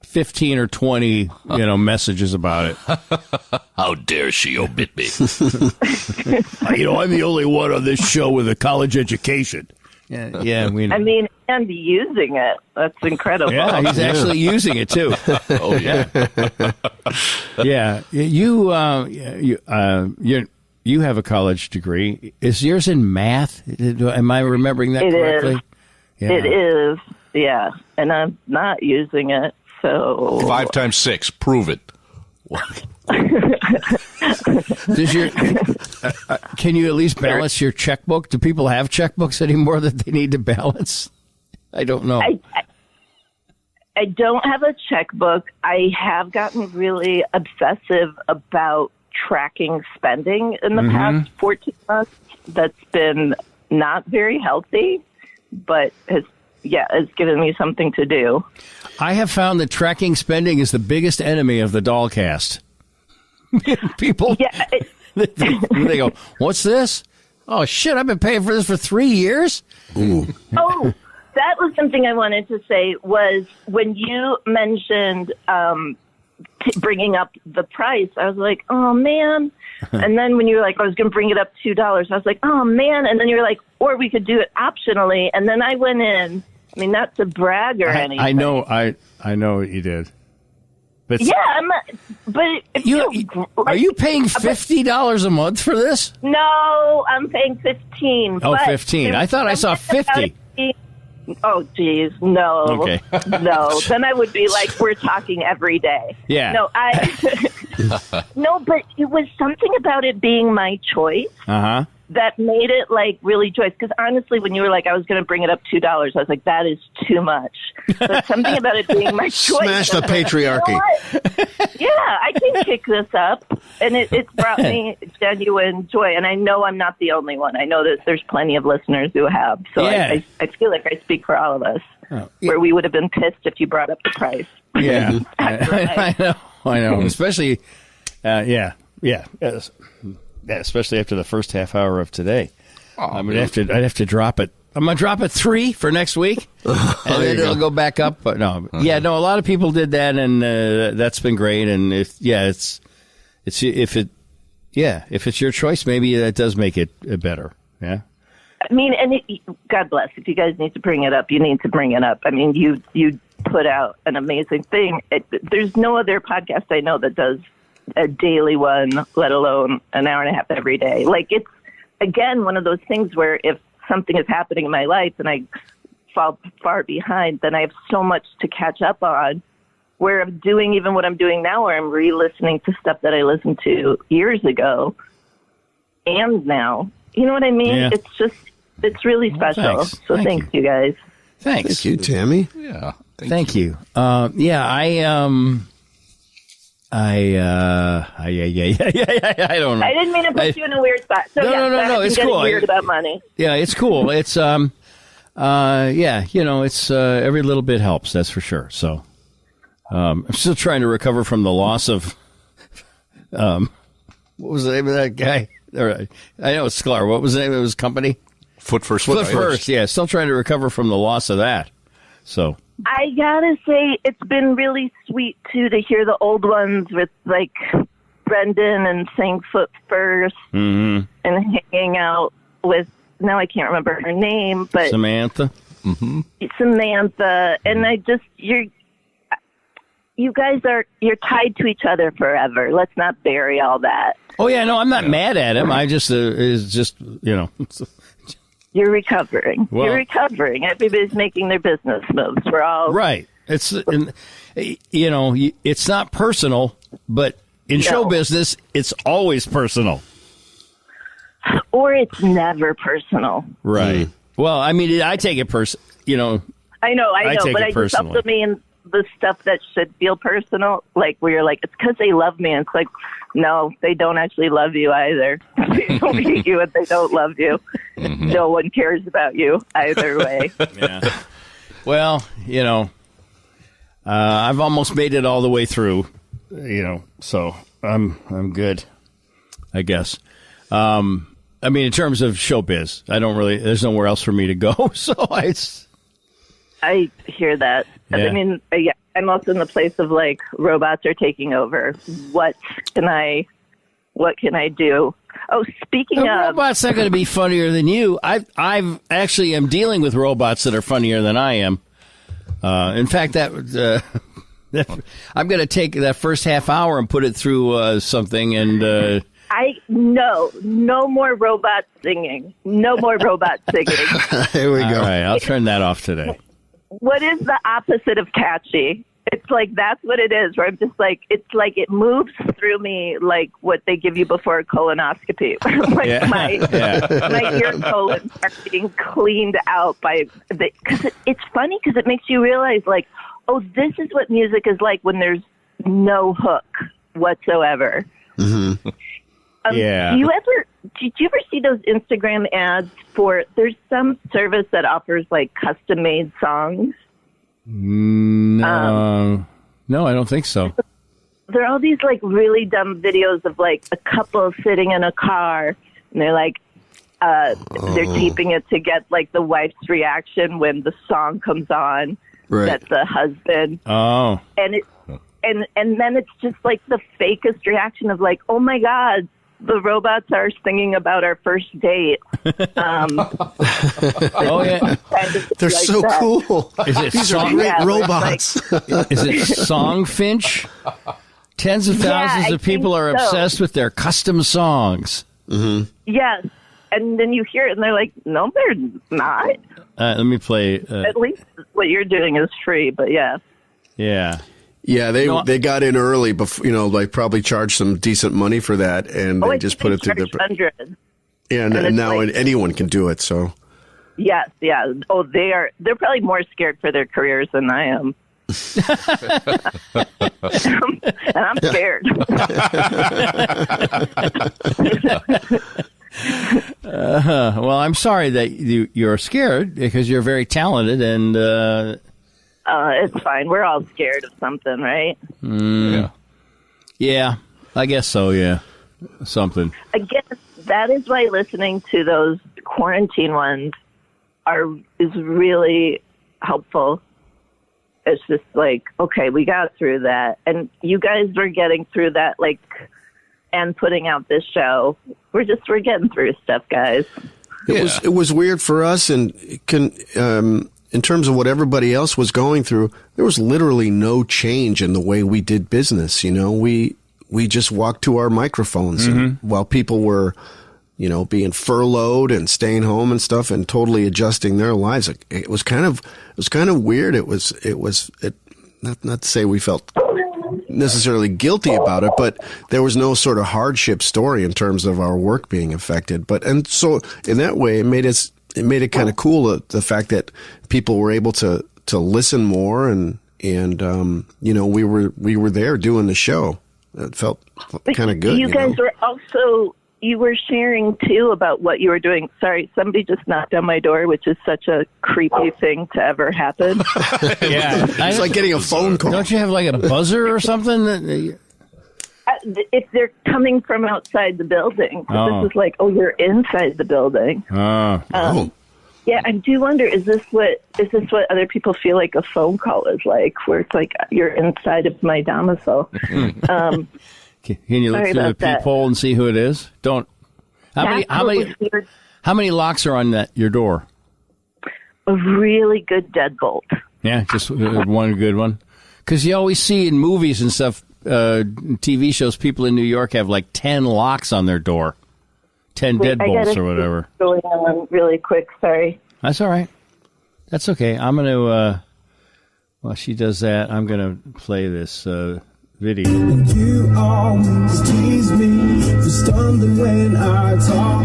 15 or 20, messages about it. How dare she omit me? I'm the only one on this show with a college education. Yeah, we know. I mean, and using it. That's incredible. Yeah, he's actually using it, too. Oh, yeah. Yeah. You have a college degree. Is yours in math? Am I remembering that correctly? Is. Yeah. It is, yeah. And I'm not using it, so... 5 times 6. Prove it. Can you at least balance your checkbook? Do people have checkbooks anymore that they need to balance? I don't know. I don't have a checkbook. I have gotten really obsessive about tracking spending in the past 14 months. That's been not very healthy, but has given me something to do. I have found that tracking spending is the biggest enemy of the Dahlcast. People, they go, "What's this? Oh shit! I've been paying for this for 3 years." Ooh. Oh, that was something I wanted to say. Was when you mentioned bringing up the price, I was like, "Oh man!" And then when you were like, "I was going to bring it up $2," I was like, "Oh man!" And then you were like, "Or we could do it optionally." And then I went in. I mean, not to brag or anything. I know what you did. But yeah, are you paying $50 a month for this? No, I'm paying $15. Oh, $15. I thought I saw 50. Oh, geez, no. Okay. No, then I would be like, we're talking every day. Yeah. No, no, but it was something about it being my choice. That made it really joyous. Because honestly, when you were like, I was going to bring it up $2, I was like, that is too much. But something about it being my choice. Smash the patriarchy. Yeah, I can kick this up. And it's brought me genuine joy. And I know I'm not the only one. I know that there's plenty of listeners who have. So I feel like I speak for all of us. Where we would have been pissed if you brought up the price. Yeah. I know. Especially, especially after the first half hour of today. I'd have to drop it. I'm going to drop it 3 for next week, and then it'll go back up. But a lot of people did that, and that's been great. And if it's your choice, maybe that does make it better. Yeah. I mean, and God bless. If you guys need to bring it up, you need to bring it up. I mean, you put out an amazing thing. There's no other podcast I know that does a daily one, let alone an hour and a half every day. Like, it's, again, one of those things where if something is happening in my life and I fall far behind, then I have so much to catch up on, where I'm doing even what I'm doing now, where I'm re-listening to stuff that I listened to years ago and now. You know what I mean? Yeah. It's really special. Thanks. So thanks you guys. Thanks. Thank you, Tami. Yeah. Thank you. I don't know. I didn't mean to put you in a weird spot. So No. It's cool. Weird about money. Yeah, it's cool. It's it's every little bit helps. That's for sure. So, I'm still trying to recover from the loss of, what was the name of that guy? I know it's Sklar. What was the name of his company? Foot First. Yeah, still trying to recover from the loss of that. So I gotta say, it's been really sweet too to hear the old ones with like Brendan and saying Foot First and hanging out with, now I can't remember her name, but Samantha. Samantha, and I just, you guys you're tied to each other forever. Let's not bury all that. Oh yeah, no, I'm not mad at him. I just is just You're recovering. Well, You're recovering. Everybody's making their business moves. We're all right. It's it's not personal, but in show business, it's always personal. Or it's never personal. Right. Well, I mean, I take it I know, take but it I just personally. also mean the stuff that should feel personal, like where you're like, it's because they love me. And it's like, no, they don't actually love you either. They don't hate you and they don't love you. No one cares about you either way. Yeah. Well, I've almost made it all the way through, so I'm good, I guess. I mean, in terms of showbiz, there's nowhere else for me to go. So I hear that. Yeah. I mean, I'm also in the place of like, robots are taking over. What can I do? Oh, speaking of robots, not going to be funnier than you. I've actually am dealing with robots that are funnier than I am. In fact, I'm going to take that first half hour and put it through something and. No more robot singing. No more robot singing. Here we go. All right, I'll turn that off today. What is the opposite of catchy? It's like, that's what it is, where I'm just like, it's like it moves through me like what they give you before a colonoscopy. Like my ear colons are being cleaned out because it's funny because it makes you realize like, oh, this is what music is like when there's no hook whatsoever. Mm-hmm. Did you ever see those Instagram ads there's some service that offers like custom made songs? No, I don't think so. There are all these like really dumb videos of like a couple sitting in a car and they're like, they're taping it to get like the wife's reaction when the song comes on. Right. That's the husband. Oh. And then it's just like the fakest reaction of like, oh my God, the robots are singing about our first date. Oh yeah, they're like so that. cool. These are great robots. Is it Song Finch? Tens of thousands of people are obsessed with their custom songs. Mm-hmm. Yes, and then you hear it, and they're like, "No, they're not." Let me play. At least what you're doing is free, but yeah. Yeah. Yeah, they got in early, before, like probably charged some decent money for that, and they just put it through the. $100. Yeah, and now like, anyone can do it. So. Yes, yeah. Oh, they're probably more scared for their careers than I am. And I'm scared. Well, I'm sorry that you're scared because you're very talented and. It's fine. We're all scared of something, right? Yeah, I guess so. Yeah, something. I guess that is why listening to those quarantine ones is really helpful. It's just like, okay, we got through that, and you guys were getting through that, like, and putting out this show. We're getting through stuff, guys. It was weird for us, and in terms of what everybody else was going through, there was literally no change in the way we did business. You know, we just walked to our microphones, and while people were, you know, being furloughed and staying home and stuff, and totally adjusting their lives. It was kind of weird. It was not to say we felt necessarily guilty about it, but there was no sort of hardship story in terms of our work being affected. And so in that way, it made it kind of cool, the fact that people were able to listen more, and you know, we were there doing the show. It felt kind of good. You guys were also. You were sharing, too, about what you were doing. Sorry, somebody just knocked on my door, which is such a creepy thing to ever happen. Yeah. It's like getting a phone call. Don't you have like a buzzer or something? If they're coming from outside the building. This is like, you're inside the building. Yeah, I do wonder, is this what other people feel like a phone call is like, where it's like you're inside of my domicile? Can you look through the peephole and see who it is? Don't. How many locks are on your door? A really good deadbolt. Yeah, just one good one. Because you always see in movies and stuff, TV shows, people in New York have like 10 locks on their door, 10 deadbolts or whatever. Going on really quick. Sorry. That's all right. That's okay. I'm going to. While she does that, I'm going to play this. Video. You always tease me for stumbling when I talk.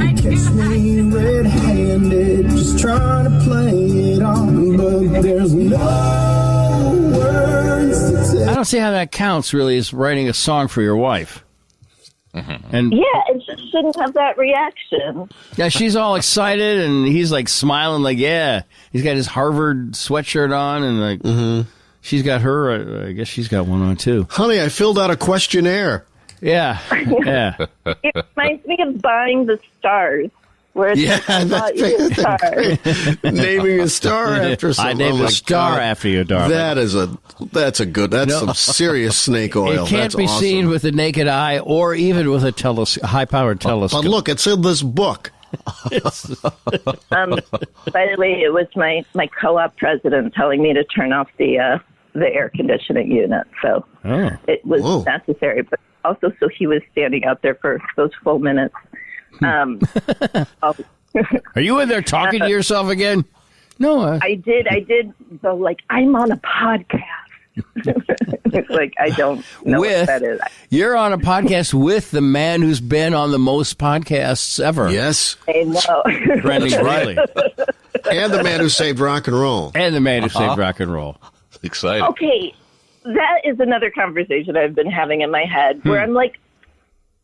You catch me red-handed, just trying to play it off, but there's no words to tell. I don't see how that counts, really, as writing a song for your wife. And it shouldn't have that reaction. Yeah, she's all excited, and he's like smiling, like, yeah. He's got his Harvard sweatshirt on, and like... She's got her, I guess she's got one on, too. Honey, I filled out a questionnaire. Yeah, yeah. It reminds me of buying the stars. Where it's naming a star after something. I named a star after you, darling. That's some serious snake oil. It can't be seen with the naked eye or even with a high-powered telescope. But look, it's in this book. By the way, it was my co-op president telling me to turn off the air conditioning unit, so it was necessary. But also, so he was standing out there for those full minutes. Are you in there talking to yourself again? No, I did. So, like, I'm on a podcast. It's like, I don't know what that is. You're on a podcast with the man who's been on the most podcasts ever. Yes. I know. Brendan Riley. And the man who saved rock and roll. Exciting. Okay, that is another conversation I've been having in my head where I'm like,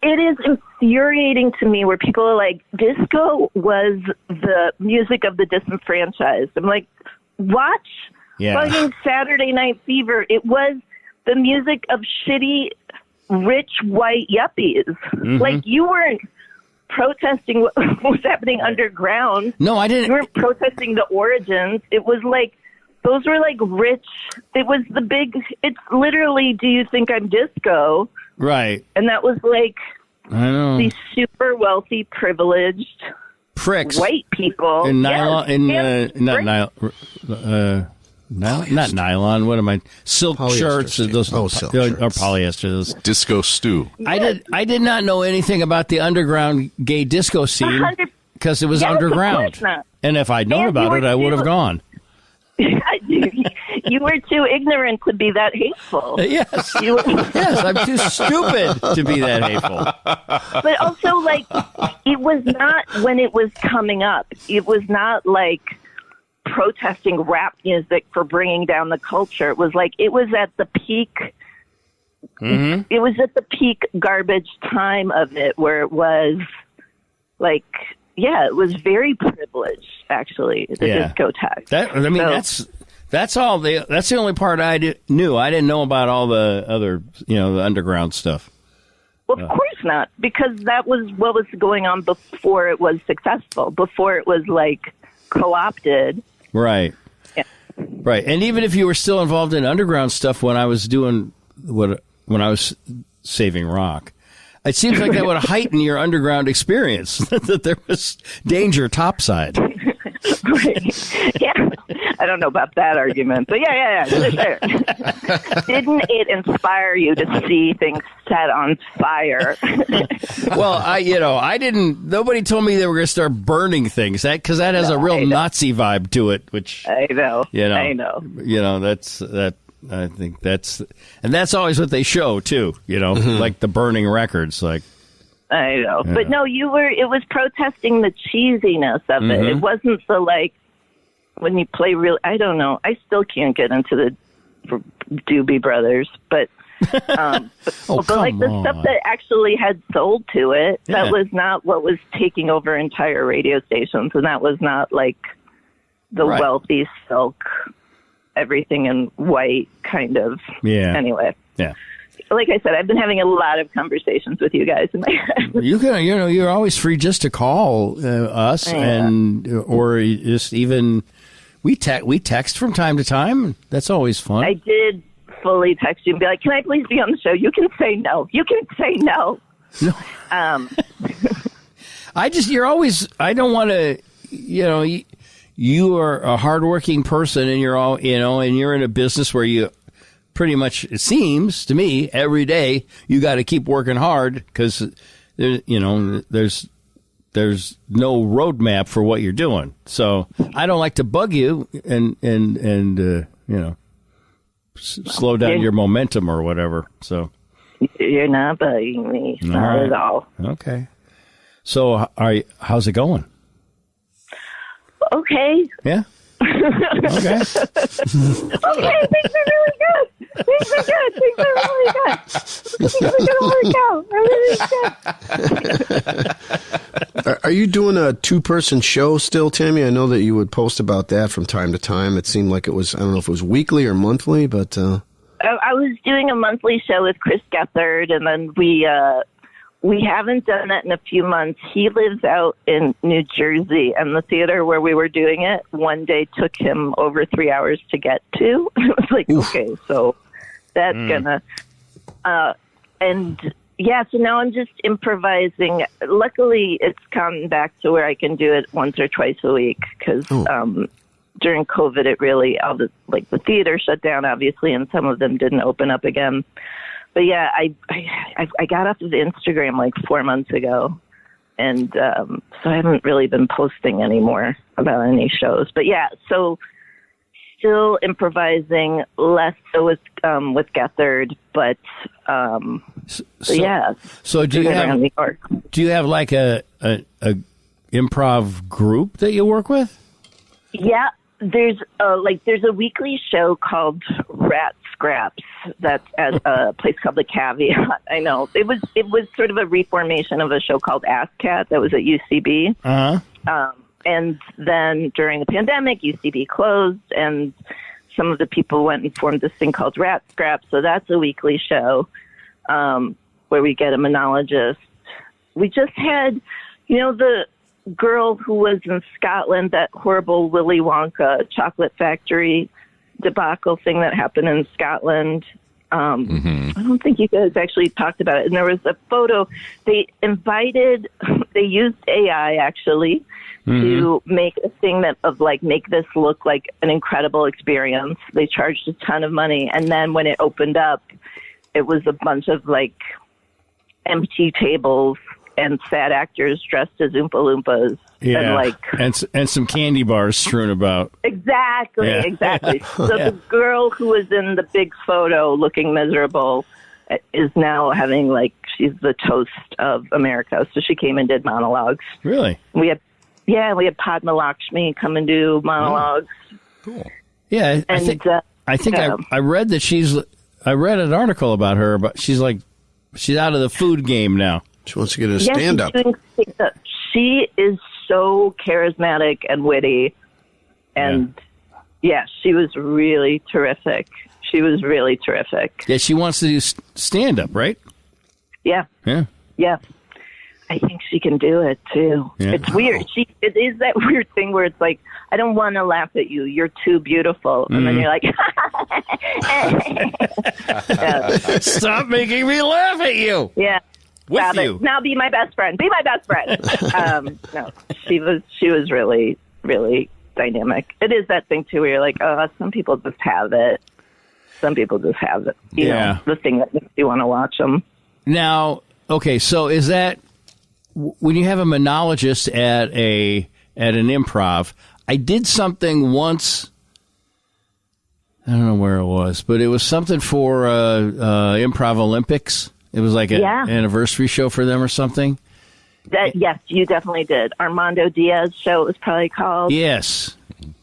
it is infuriating to me where people are like, disco was the music of the disenfranchised. I'm like, watch fucking Saturday Night Fever. It was the music of shitty, rich, white yuppies. Like, you weren't protesting what was happening underground. No, I didn't. You weren't protesting the origins. It was like, those were like rich. It was the big, it's literally, do you think I'm disco? Right. And that was like I know. These super wealthy, privileged pricks, white people in nylon, not nylon. What am I? Silk polyester shirts. Those silk shirts. Or polyester. Disco stew. I did not know anything about the underground gay disco scene because it was underground. Of course not. And if I'd known about it, I would have gone. You were too ignorant to be that hateful. Yes. Yes, I'm too stupid to be that hateful. But also, like, it was not when it was coming up. It was not like protesting rap music for bringing down the culture. It was like, it was at the peak. Mm-hmm. It was at the peak garbage time of it where it was like, yeah, it was very privileged, actually, the discotheque. That's all. That's the only part I knew. I didn't know about all the other, the underground stuff. Well, of course not, because that was what was going on before it was successful, before it was like co-opted. Right. Yeah. Right. And even if you were still involved in underground stuff when I was doing when I was saving rock, It seems like that would heighten your underground experience, that there was danger topside. Right. Yeah. I don't know about that argument, but yeah. Sure. Didn't it inspire you to see things set on fire? Well, I didn't. Nobody told me they were going to start burning things. Because that has a real Nazi vibe to it. Which I know. I know. That's that. I think that's always what they show too. Like the burning records, like. I know. But no, it was protesting the cheesiness of it. It wasn't the, like, when you play real, I don't know. I still can't get into the Doobie Brothers, but like the stuff that actually had soul to it, that was not what was taking over entire radio stations, and that was not like the wealthy silk, everything in white kind of. Yeah. Anyway. Yeah. Like I said, I've been having a lot of conversations with you guys in my head. You can, you're always free just to call us, or just even we text from time to time. That's always fun. I did fully text you and be like, "Can I please be on the show?" You can say no. No. You're always. I don't want to. You are a hardworking person, and you're all, and you're in a business where you. Pretty much, it seems to me, every day you got to keep working hard because there's no roadmap for what you're doing. So I don't like to bug you and slow down your momentum or whatever. So you're not bugging me, not at all. Okay. So how's it going? Okay. Yeah. Okay. Okay, things are really good. Things are really good. Things are going to work out. Are you doing a 2-person show still, Tami? I know that you would post about that from time to time. It seemed like it was, I don't know if it was weekly or monthly, but... I was doing a monthly show with Chris Gethard, and then we haven't done that in a few months. He lives out in New Jersey, and the theater where we were doing it one day took him over 3 hours to get to. It was like, okay, so that's gonna... so now I'm just improvising. Luckily, it's come back to where I can do it once or twice a week, because during COVID, it really... the theater shut down, obviously, and some of them didn't open up again. But yeah, I got off of Instagram like 4 months ago, and so I haven't really been posting anymore about any shows. But yeah, so still improvising, less so with Gethard, but yeah. So do you have like a improv group that you work with? Yeah, there's a weekly show called Rat Scraps that's at a place called The Caveat. I know it was sort of a reformation of a show called Ask Cat that was at UCB. And then during the pandemic, UCB closed, and some of the people went and formed this thing called Rat Scraps. So that's a weekly show where we get a monologist. We just had, the girl who was in Scotland, that horrible Willy Wonka chocolate factory debacle thing that happened in Scotland. I don't think you guys actually talked about it. And there was a photo. They used AI actually to make a thing make this look like an incredible experience. They charged a ton of money. And then when it opened up, it was a bunch of empty tables and sad actors dressed as Oompa Loompas. Yeah, and some candy bars strewn about. Exactly. So the girl who was in the big photo looking miserable is now having she's the toast of America. So she came and did monologues. Really? We had Padma Lakshmi come and do monologues. Oh, cool. Yeah, I think I read that I read an article about her, but she's out of the food game now. She wants to get a stand-up. She is so charismatic and witty, and she was really terrific. Yeah, she wants to do stand-up, right? Yeah. I think she can do it too. Yeah. It's weird. It is that weird thing where it's like, I don't want to laugh at you. You're too beautiful, and then you're like, stop making me laugh at you. Yeah. With Stop you. it. Now be my best friend. Be my best friend. No, she was really, really dynamic. It is that thing, too, where you're like, oh, some people just have it. Some people just have it. You know, the thing that makes you want to watch them. Now, okay, so is that when you have a monologist at an improv? I did something once. I don't know where it was, but it was something for Improv Olympics. It was like an anniversary show for them or something. Yes, you definitely did. Armando Diaz show, it was probably called. Yes,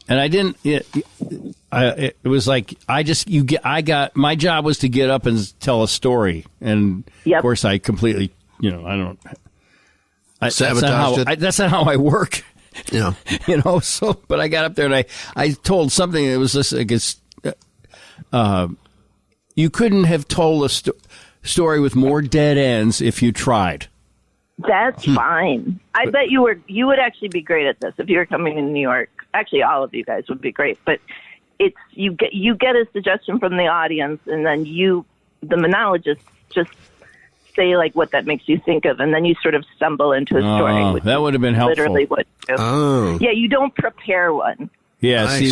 and I didn't. It was like my job was to get up and tell a story, and of course I completely, sabotaged it. That's not how I work. Yeah, So, but I got up there and I told something. It was just, I guess, you couldn't have told a story with more dead ends if you tried. That's fine. I bet you would actually be great at this if you were coming to New York. Actually, all of you guys would be great. But it's you get a suggestion from the audience, and then the monologist, just say like what that makes you think of, and then you sort of stumble into a story. Oh, that would have been helpful. Literally would. Oh, yeah. You don't prepare one. Yeah. Nice. See,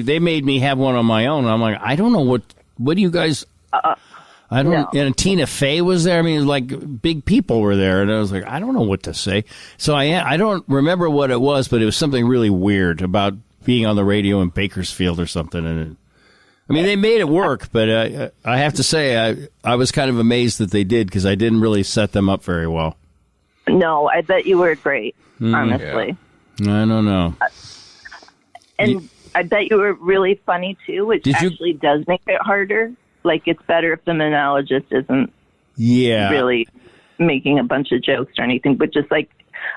they made me have one on my own. I'm like, I don't know what do you guys. I don't. No. And Tina Fey was there. I mean, like big people were there, and I was like, I don't know what to say. So I don't remember what it was, but it was something really weird about being on the radio in Bakersfield or something. And they made it work, but I have to say I was kind of amazed that they did because I didn't really set them up very well. No, I bet you were great. Honestly, yeah. I don't know. And I bet you were really funny too, which actually does make it harder. Like, it's better if the monologist isn't really making a bunch of jokes or anything, but just, like,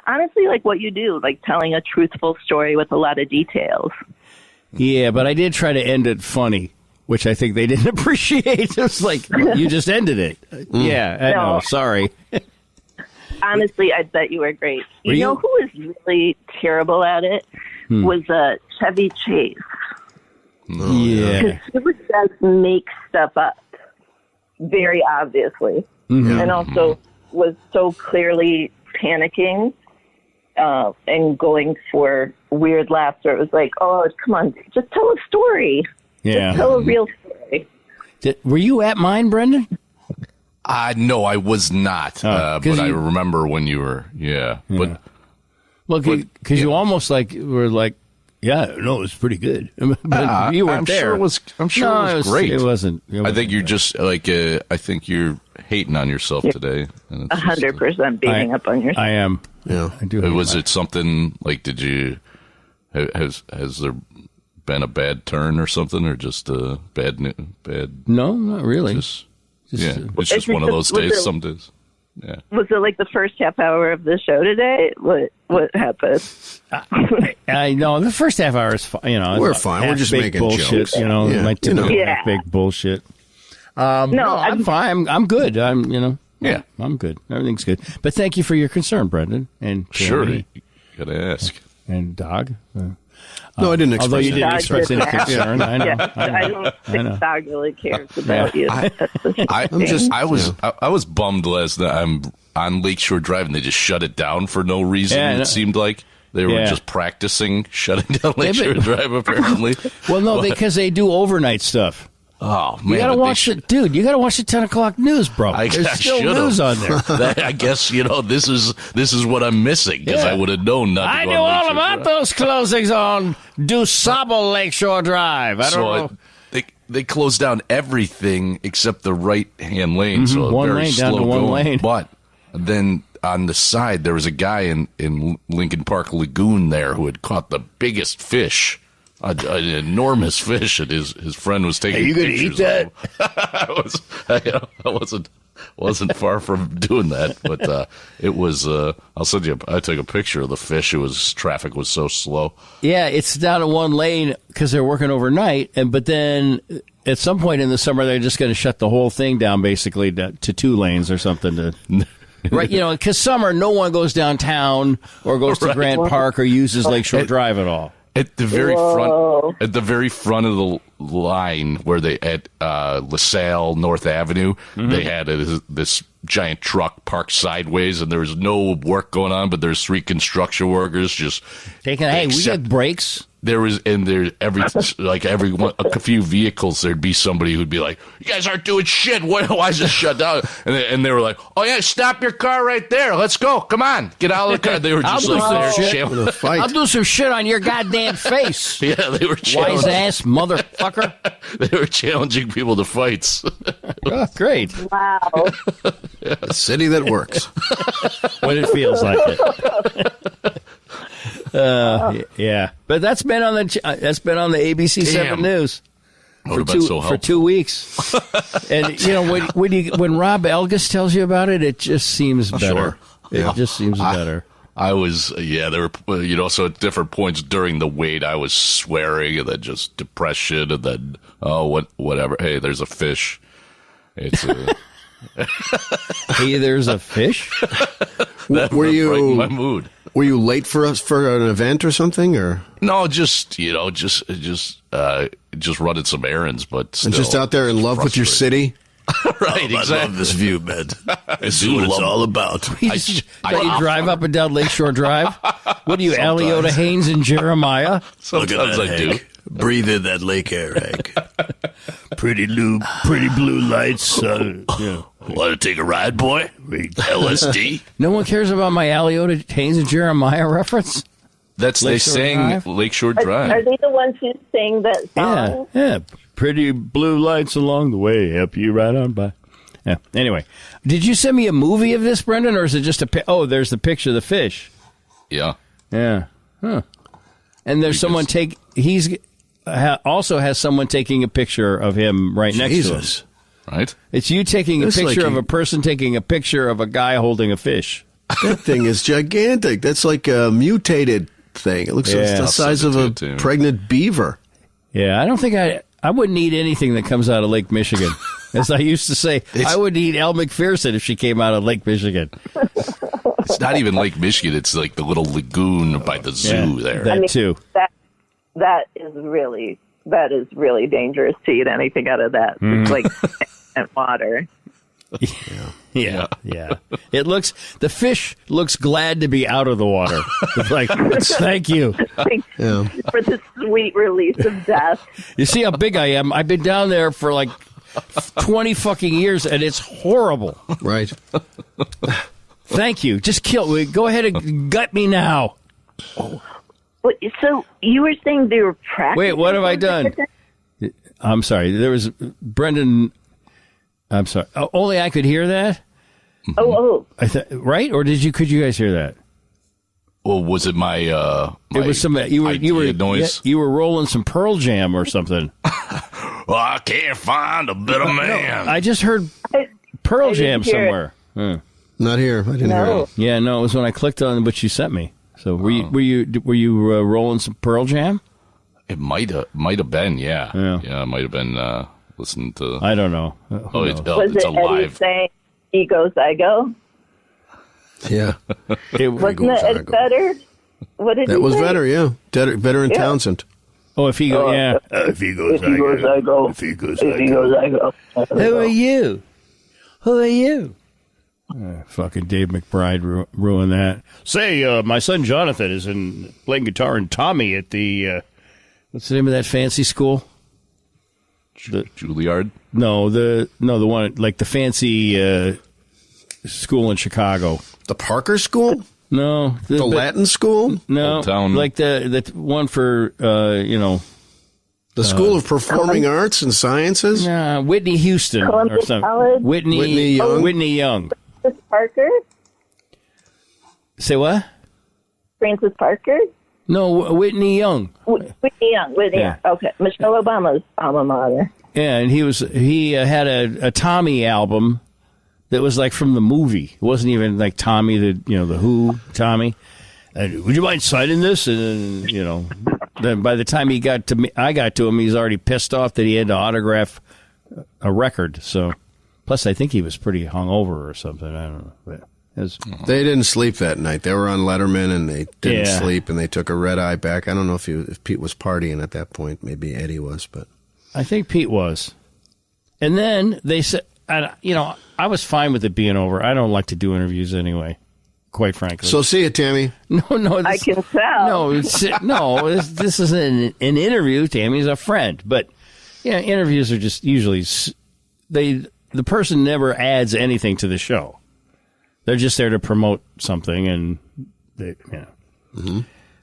honestly, like what you do, like telling a truthful story with a lot of details. Yeah, but I did try to end it funny, which I think they didn't appreciate. It was like, you just ended it. Yeah, I know. Sorry. Honestly, I bet you were great. You know who was really terrible at it? Was Chevy Chase. Yeah. Because he would just make stuff up, very obviously, and also was so clearly panicking and going for weird laughs. Where it was like, oh, come on, just tell a story. Yeah. Just tell a real story. Were you at mine, Brendan? No, I was not. But I remember when you were, But well, because you almost were like, yeah, no, it was pretty good. But you weren't there. I'm sure it was great. It wasn't. I think you're just like. I think you're hating on yourself today. 100% beating up on yourself. I am. Yeah, I do. Was it something like? Did you? Has there been a bad turn or something, or just a bad? No, not really. It's just one of those days. Some days. Yeah. Was it like the first half hour of the show today? What happened? I know the first half hour is fine. We're fine. We're just making bullshit. jokes. My typical half-baked bullshit. No, I'm fine. I'm good. I'm good. Everything's good. But thank you for your concern, Brendan. And sure, you gotta ask. And Dog. No, I didn't express. Although you didn't express any concern, I know. I don't think Dog really cares about you. I was bummed last night. I'm on Lakeshore Drive, and they just shut it down for no reason. It seemed like they were just practicing shutting down Lakeshore Drive. Apparently, well, no, because they do overnight stuff. Oh man, you gotta watch it, dude. You gotta watch the 10 o'clock news, bro. There's still news on there. I guess this is what I'm missing because I would have known not. I knew all about those closings on DuSable Lakeshore Drive. I don't know. They closed down everything except the right hand lane, so one very lane slow down to one going. lane. But then on the side, there was a guy in Lincoln Park Lagoon there who had caught the biggest fish. An enormous fish, and his friend was taking. Are you going to eat that? I wasn't far from doing that, but it was. I'll send you. I took a picture of the fish. Traffic was so slow. Yeah, it's down to one lane because they're working overnight, but then at some point in the summer they're just going to shut the whole thing down, basically to 2 lanes or something. Right, because summer no one goes downtown or goes to Grant Park or uses Lakeshore Drive at all. At the very front of the line where they at LaSalle North Avenue, they had this giant truck parked sideways, and there's no work going on, but there's 3 construction workers just taking. Hey, we got brakes. There was, and there a few vehicles, there'd be somebody who'd be like, "You guys aren't doing shit. Why is this shut down?" And they were like, "Oh yeah, stop your car right there. Let's go. Come on, get out of the car." They were just I'll do some shit on your goddamn face. Yeah, they were wise ass motherfucker. They were challenging people to fights. Oh, great! Wow. A city that works. When it feels like it. Yeah, but that's been on the ABC 7 News for 2 weeks. And you know when Rob Elgas tells you about it, it just seems better. Sure. Yeah. It just seems better. I was there were so at different points during the wait I was swearing and then just depression and then whatever. Hey, there's a fish. It's hey, there's a fish. Were you my mood? Were you late for an event or something, or no? Just running some errands, but still, and just out there in love with your city. Right, exactly. I love this view, man. This is what it's all about. You drive up and down Lakeshore Drive. What are you, Aliota Haynes and Jeremiah? Sometimes I do. Breathe in that lake air, Hank. Pretty blue lights. Want to take a ride, boy? LSD. No one cares about my Aliota Haynes and Jeremiah reference? That's Lakeshore they sang Drive? Lakeshore Drive. Are they the ones who sing that song? Yeah. Pretty blue lights along the way, help you right on by. Yeah. Anyway, did you send me a movie of this, Brendan, or is it just there's the picture of the fish. Yeah. Yeah. Huh. And there's someone also has someone taking a picture of him right next to him. Right? It's you taking a picture of a person taking a picture of a guy holding a fish. That thing is gigantic. That's like a mutated thing. It looks like the size of a pregnant beaver. Yeah, I don't think I wouldn't eat anything that comes out of Lake Michigan. As I used to say, I would eat Elle McPherson if she came out of Lake Michigan. It's not even Lake Michigan. It's like the little lagoon by the zoo there. That too. That is really dangerous to eat anything out of that. It's like water. Yeah. The fish looks glad to be out of the water. It's like, thank you. For the sweet release of death. You see how big I am? I've been down there for like 20 fucking years, and it's horrible. Right. Thank you. Just kill me. Go ahead and gut me now. So you were saying they were practicing? Wait, what have I done? I'm sorry. There was Brendan. I'm sorry. Only I could hear that. Oh. Right? Or could you guys hear that? Well, was it my it was some you were noise? You were rolling some Pearl Jam or something. Well, I can't find a better man. No, I just heard Pearl Jam somewhere. Not here. I didn't hear it. Yeah, no, it was when I clicked on what you sent me. So were you rolling some Pearl Jam? It might have been, yeah. It might have been listening to. I don't know. Was it's it Eddie saying "Ego Zygo"? Yeah. Wasn't it Eddie Vedder? What did that was say? Vedder, yeah. Vedder and Townsend. Oh, if he goes, yeah. If he goes, I go. If he goes, I go. Who are you? Who are you? Fucking Dave McBride ruined that. Say, my son Jonathan is playing guitar in Tami at the what's the name of that fancy school? Juilliard? No, the one like the fancy school in Chicago. The Parker School? No, the Latin School? No, like the one for the School of Performing Arts and Sciences? Whitney Houston Columbia or something. College? Whitney Young. Whitney Young. Francis Parker? Say what? Francis Parker? No, Whitney Young. Whitney Young. Okay. Michelle Obama's alma mater. Yeah, and he had a Tommy album that was like from the movie. It wasn't even like Tommy, the Who Tommy. And would you mind signing this? And then by the time he got to me, I got to him. He's already pissed off that he had to autograph a record. So, plus I think he was pretty hungover or something. I don't know. But they didn't sleep that night. They were on Letterman and they didn't sleep, and they took a red eye back. I don't know if Pete was partying at that point. Maybe Eddie was, but I think Pete was. And then they said, I was fine with it being over. I don't like to do interviews anyway, quite frankly. So see you, Tammy. No. I can tell. This isn't an interview. Tammy's a friend. But, interviews are just usually, the person never adds anything to the show. They're just there to promote something, and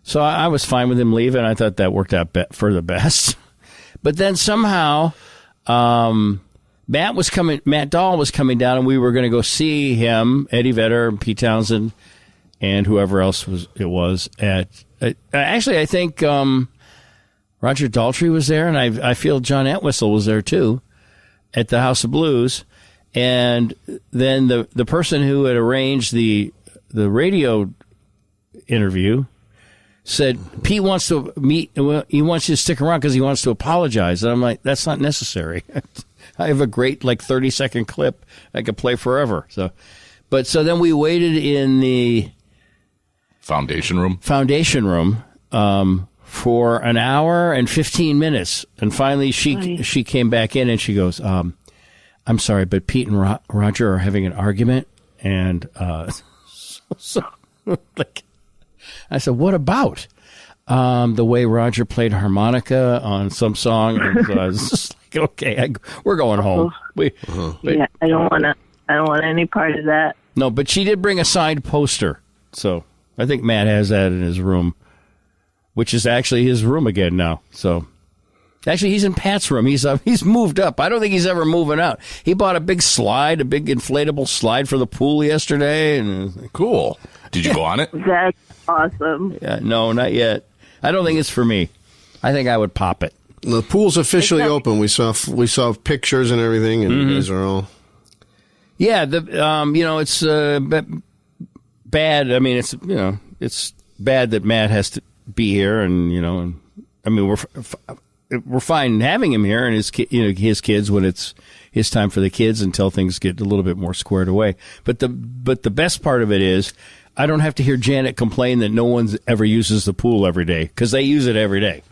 So I was fine with him leaving. I thought that worked out for the best. But then somehow, Matt Dahl was coming down, and we were going to go see him, Eddie Vedder, Pete Townsend, and whoever else it was at. Actually, I think Roger Daltrey was there, and I feel John Entwistle was there too, at the House of Blues. And then the person who had arranged the radio interview said Pete wants to meet. He wants you to stick around because he wants to apologize. And I'm like, that's not necessary. I have a great 30-second clip I could play forever. So then we waited in the foundation room for an hour and 15 minutes, and finally she came back in and she goes, I'm sorry, but Pete and Roger are having an argument, and I said, what about? The way Roger played harmonica on some song, and I was just like, okay, we're going home. Yeah, I don't want any part of that. No, but she did bring a signed poster, so I think Matt has that in his room, which is actually his room again now. So. Actually, he's in Pat's room. He's moved up. I don't think he's ever moving out. He bought a big inflatable slide for the pool yesterday. And cool. Did you go on it? That's awesome. Yeah, no, not yet. I don't think it's for me. I think I would pop it. The pool's officially open. We saw pictures and everything, and you guys are all. Yeah, it's bad. I mean, it's bad that Matt has to be here, and we're fine having him here and his kids when it's his time for the kids until things get a little bit more squared away. But the best part of it is I don't have to hear Janet complain that no one ever uses the pool every day, because they use it every day.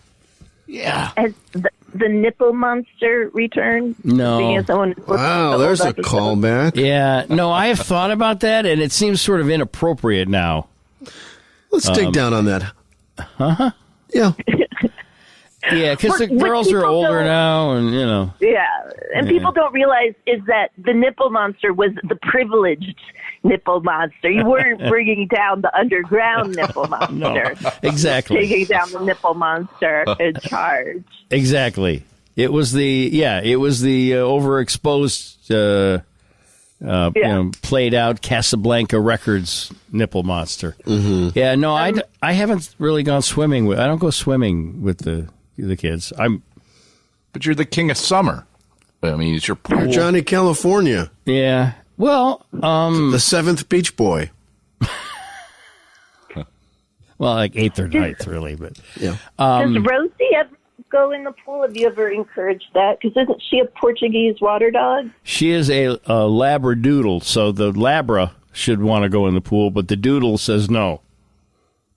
Yeah. Has the nipple monster returned? No. Wow, there's a callback. Yeah. No, I have thought about that, and it seems sort of inappropriate now. Let's dig down on that. Huh? Yeah. Yeah, because the girls are older now, and Yeah, and people don't realize is that the nipple monster was the privileged nipple monster. You weren't bringing down the underground nipple monster. No, exactly. Taking down the nipple monster in charge. Exactly. It was the overexposed, played out Casablanca Records nipple monster. Mm-hmm. Yeah, no, I haven't really gone swimming I don't go swimming with the kids. But you're the king of summer. I mean, it's your pool. You're Johnny California. Yeah. Well, the seventh beach boy. Well, like 8th or 9th, really, but yeah. Does Rosie ever go in the pool? Have you ever encouraged that? Because isn't she a Portuguese water dog? She is a labradoodle, so the labra should want to go in the pool, but the doodle says no.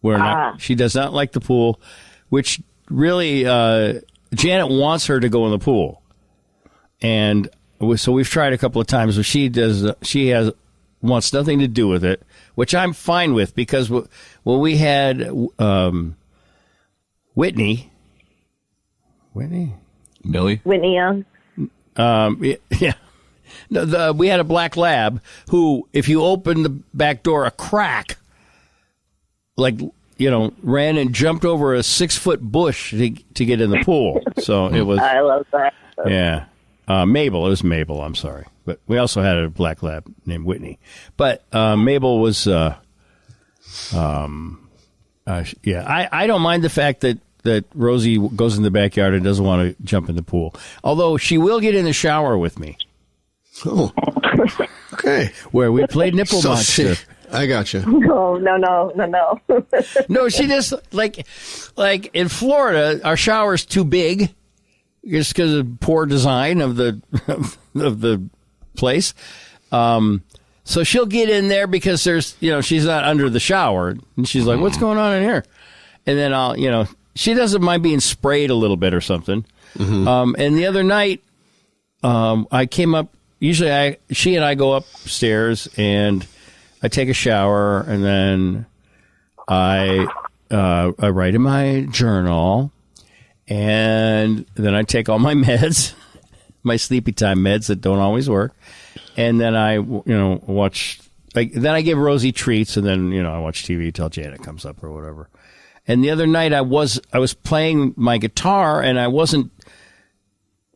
We're not. She does not like the pool, which really Janet wants her to go in the pool, and so we've tried a couple of times, but she wants nothing to do with it, which I'm fine with, because when we had Whitney Young. Yeah. No, we had a black lab who, if you open the back door a crack, ran and jumped over a 6-foot bush to get in the pool. So it was. I love that. Yeah. Mabel. It was Mabel. I'm sorry. But we also had a black lab named Whitney. But Mabel was. I don't mind the fact that Rosie goes in the backyard and doesn't want to jump in the pool. Although she will get in the shower with me. Oh. Okay. Where we played Nipple Monster. I got you. No. No, she just like in Florida, our shower's too big, just because of poor design of the place. So she'll get in there because there's she's not under the shower, and she's like, "What's going on in here?" And then she doesn't mind being sprayed a little bit or something. Mm-hmm. And the other night, I came up usually she and I go upstairs and I take a shower, and then I write in my journal, and then I take all my meds, my sleepy time meds that don't always work, and then I watch. Then I give Rosie treats, and then I watch TV till Janet comes up or whatever. And the other night I was playing my guitar, and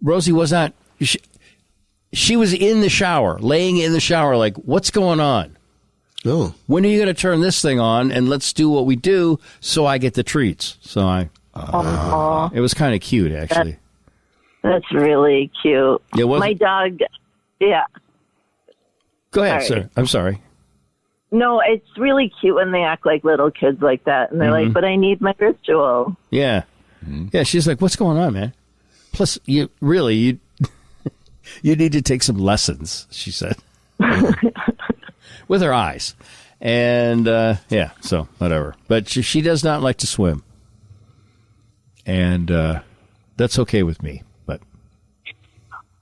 Rosie was not. She was in the shower, laying in the shower, like, what's going on? Oh, when are you going to turn this thing on and let's do what we do so I get the treats? So it was kind of cute, actually. That's really cute. It was my dog. Yeah. Go ahead, sir. I'm sorry. No, it's really cute when they act like little kids like that, and they're like, "But I need my ritual." Yeah, yeah. She's like, "What's going on, man?" Plus, you need to take some lessons, she said, with her eyes, and so whatever. But she does not like to swim, and that's okay with me, but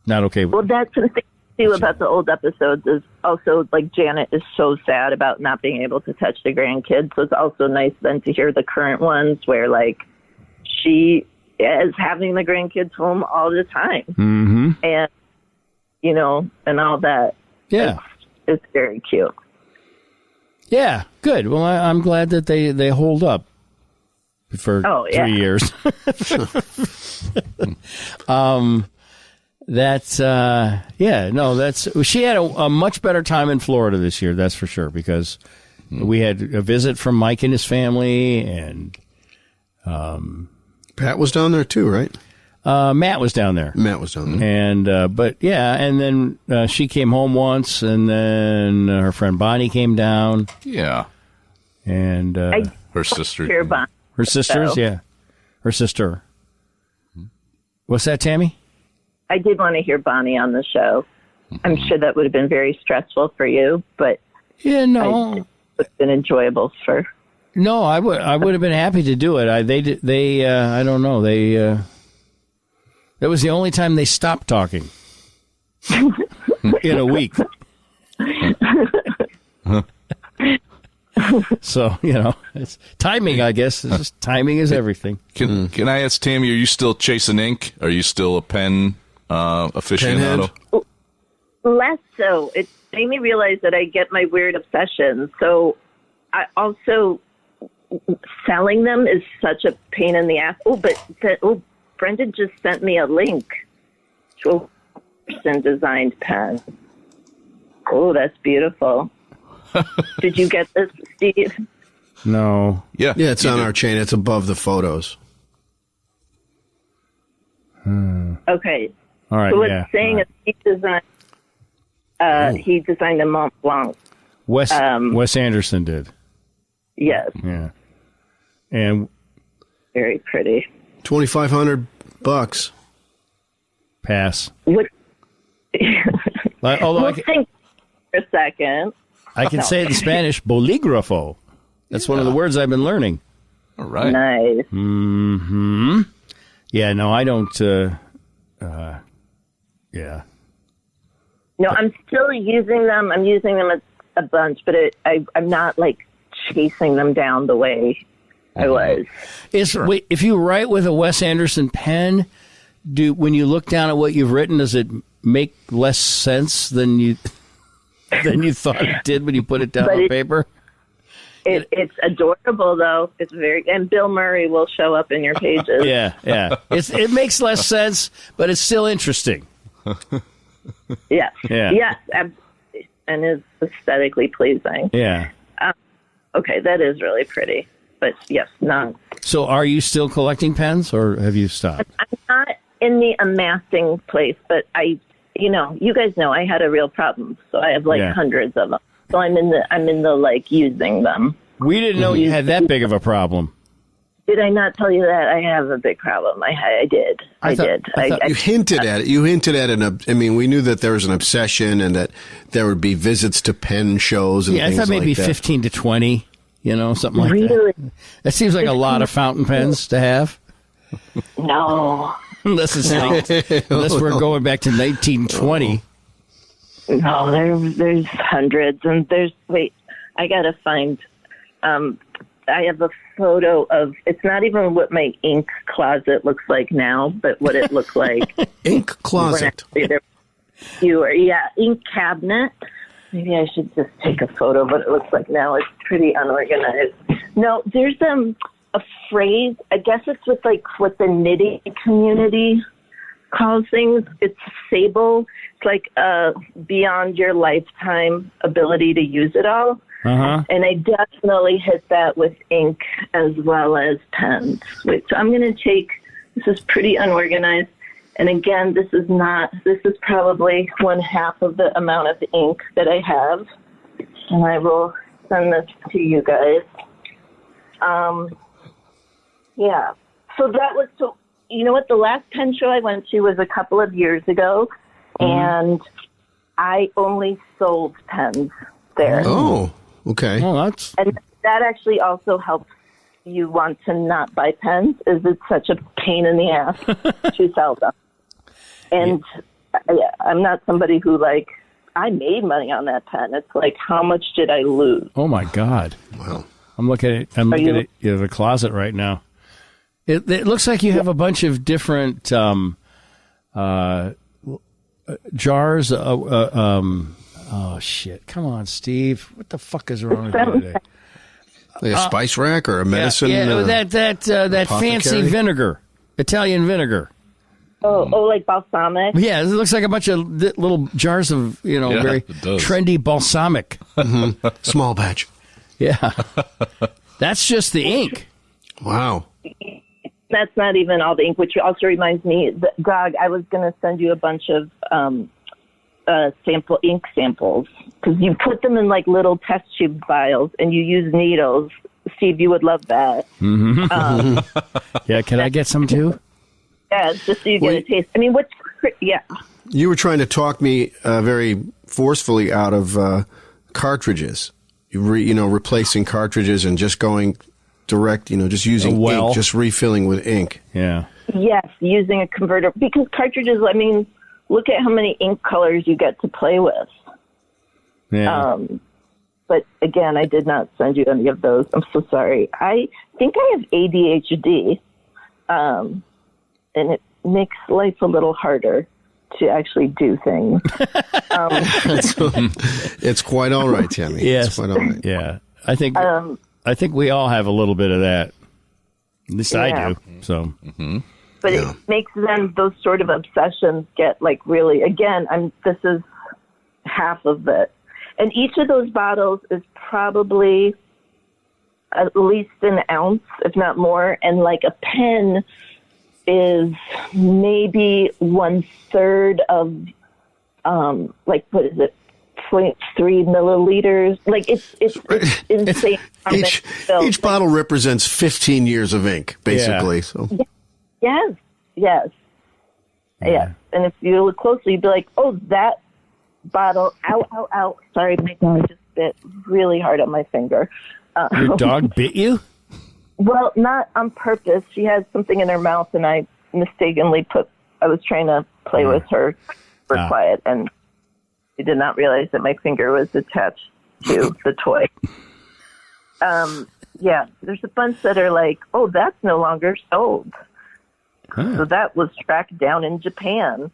not okay with. Well, that's the thing too about the old episodes is also like Janet is so sad about not being able to touch the grandkids. So it's also nice then to hear the current ones where like she is having the grandkids home all the time, and and all that. Yeah, it's very cute. Yeah, good. Well, I'm glad that they hold up for 3 years. She had a much better time in Florida this year, that's for sure, because we had a visit from Mike and his family, and Pat was down there too, right? Matt was down there. And and then she came home once, and then her friend Bonnie came down. Yeah. And her sister. Her sisters, yeah. Her sister. What's that, Tammy? I did want to hear Bonnie on the show. I'm sure that would have been very stressful for you, but it would have been enjoyable for. No, I would have been happy to do it. I don't know. That was the only time they stopped talking in a week. So, it's timing, I guess. It's just, timing is everything. Can I ask Tammy, are you still chasing ink? Are you still a pen aficionado? Less so. It made me realize that I get my weird obsessions. So I also, selling them is such a pain in the ass. Brendan just sent me a link to a person-designed pen. Oh, that's beautiful. Did you get this, Steve? No. Yeah, it's on our chain. It's above the photos. Okay. All right, so it's saying that he designed a Mont Blanc. Wes Anderson did. Yes. Yeah. And very pretty. $2,500. Pass. What? Although think for a second. I can say it in Spanish, bolígrafo. That's one of the words I've been learning. All right. Nice. Mm-hmm. Yeah, no, I don't, yeah. No, I'm still using them. I'm using them a bunch, but I'm not, like, chasing them down the way I was. Wait, if you write with a Wes Anderson pen, when you look down at what you've written, does it make less sense than you thought it did when you put it down on paper? It's adorable, though. It's and Bill Murray will show up in your pages. Yeah. It makes less sense, but it's still interesting. Yes. Yeah. Yes, absolutely. And is aesthetically pleasing. Yeah. Okay, that is really pretty. But yes, none. So are you still collecting pens, or have you stopped? I'm not in the amassing place, but you guys know I had a real problem, so I have hundreds of them. So I'm in the like using them. We didn't know you had that big of a problem. Did I not tell you that I have a big problem? I did. I did. You hinted at it. You hinted at it. I mean, we knew that there was an obsession and that there would be visits to pen shows and things like that. I thought maybe 15 to 20, something like really? that. That seems like a lot of fountain pens to have. No. Unless we're going back to 1920. No, there's hundreds, and I gotta find. I have a photo of. It's not even what my ink closet looks like now, but what it looked like. Ink closet. Ink cabinet. Maybe I should just take a photo of what it looks like now. It's pretty unorganized. No, there's a phrase. I guess it's with what the knitting community calls things. It's sable. It's like beyond your lifetime ability to use it all. Uh-huh. And I definitely hit that with ink as well as pens. So I'm going to take, this is pretty unorganized. And again, this is probably 1/2 of the amount of ink that I have. And I will send this to you guys. Yeah. So you know what? The last pen show I went to was a couple of years ago. And I only sold pens there. Oh, okay. And that actually also helps you want to not buy pens, is it's such a pain in the ass to sell them. And I'm not somebody who I made money on that pen. It's like, how much did I lose? Oh my God! Wow. I'm looking at the closet right now. It looks like you have a bunch of different jars. Oh shit! Come on, Steve. What the fuck is wrong with you today? Like a spice rack or a medicine? That fancy vinegar, Italian vinegar. Oh, like balsamic? Yeah, it looks like a bunch of little jars of, very trendy balsamic. Mm-hmm. Small batch. Yeah. That's just the ink. Wow. That's not even all the ink, which also reminds me, Gog, I was going to send you a bunch of ink samples, because you put them in little test tube vials and you use needles. Steve, you would love that. Mm-hmm. Yeah, can I get some too? Yeah, just so you get a taste. I mean, you were trying to talk me very forcefully out of cartridges. Replacing cartridges and just going direct, just using ink, just refilling with ink. Yeah. Yes, using a converter. Because cartridges, I mean, look at how many ink colors you get to play with. Yeah. But again, I did not send you any of those. I'm so sorry. I think I have ADHD. And it makes life a little harder to actually do things. It's quite all right, Tami. Yes. It's quite all right. Yeah. I think we all have a little bit of that. At least I do. So. Mm-hmm. But it makes then those sort of obsessions get really, again, this is half of it. And each of those bottles is probably at least an ounce, if not more. And a pen is maybe 1/3 of, what is it, 0.3 milliliters? It's insane. Each bottle represents 15 years of ink, basically. Yeah. So. Yes. Yeah. And if you look closely, you'd be like, oh, that bottle, ow. Sorry, my dog just bit really hard on my finger. Your dog bit you? Well, not on purpose. She had something in her mouth, and I mistakenly I was trying to play with her for quiet, and I did not realize that my finger was attached to the toy. There's a bunch that are oh, that's no longer sold. So that was tracked down in Japan.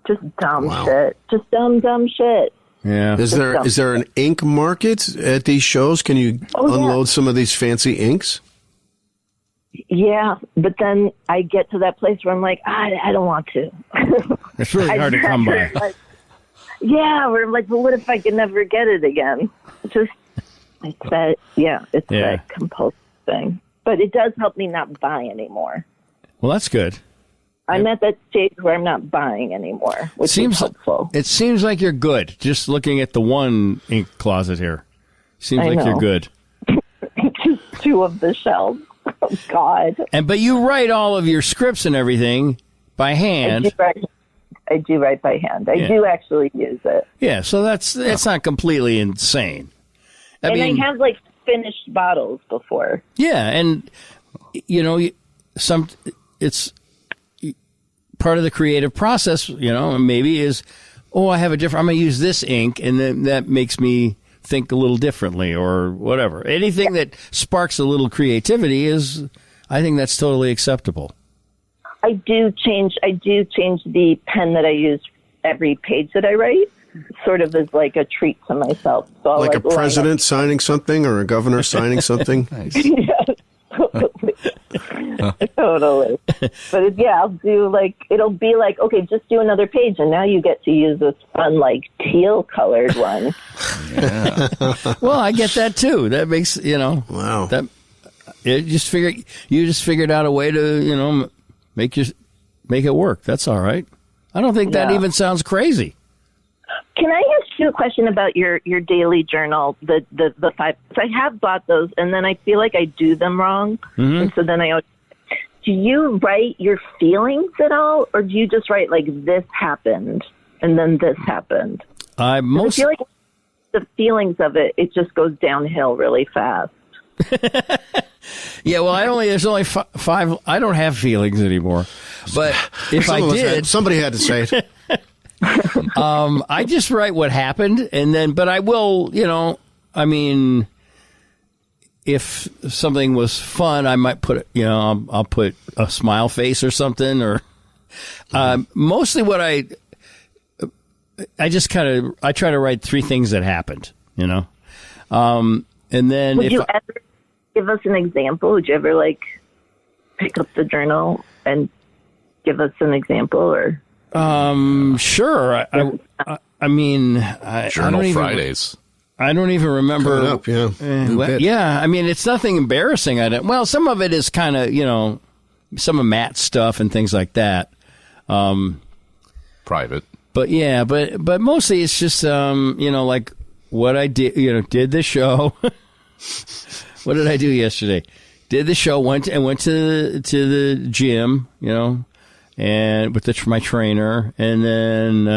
Just dumb shit. Just dumb shit. Yeah. Is there an ink market at these shows? Can you unload some of these fancy inks? Yeah, but then I get to that place where I'm like, I don't want to. It's really hard to come by. Where I'm like, well, what if I can never get it again? It's that compulsive thing. But it does help me not buy anymore. Well, that's good. I'm at that stage where I'm not buying anymore, which is helpful. It seems like you're good. Just looking at the one ink closet here. Seems like you're good. Just 2 of the shelves. Oh, God. But you write all of your scripts and everything by hand. I do write by hand. I do actually use it. Yeah, so that's not completely insane. I have finished bottles before. Yeah, and it's part of the creative process, maybe is oh, I have a different, I'm going to use this ink, and then that makes me think a little differently or whatever. Anything that sparks a little creativity I think that's totally acceptable. I do change the pen that I use every page that I write, sort of as like a treat to myself. So I'll like a president signing something or a governor signing something? Yes, totally. But I'll do it'll be like, okay, just do another page, and now you get to use this fun, teal colored one. Yeah. Well, I get that too. That makes, wow. That you just figured out a way to, make it work. That's all right. I don't think that even sounds crazy. Can I ask you a question about your daily journal, the 5? I have bought those, and then I feel like I do them wrong. Mm-hmm. And so then do you write your feelings at all, or do you just write this happened and then this happened? I feel like the feelings of it just goes downhill really fast. Yeah, well, there's only 5. I don't have feelings anymore. But if I did, somebody had to say it. I just write what happened, but I will, if something was fun, I might put, I'll put a smile face or something, or mostly what I just I try to write 3 things that happened, and then would you ever give us an example? Would you ever pick up the journal and give us an example, or? Sure. Journal Fridays. I don't even remember. Up, yeah. Yeah. It's nothing embarrassing. Well, some of it is kind of, some of Matt's stuff and things like that. Private. But yeah, but mostly it's just, what I did, did the show. What did I do yesterday? Did the show, went to the gym, and with my trainer, and then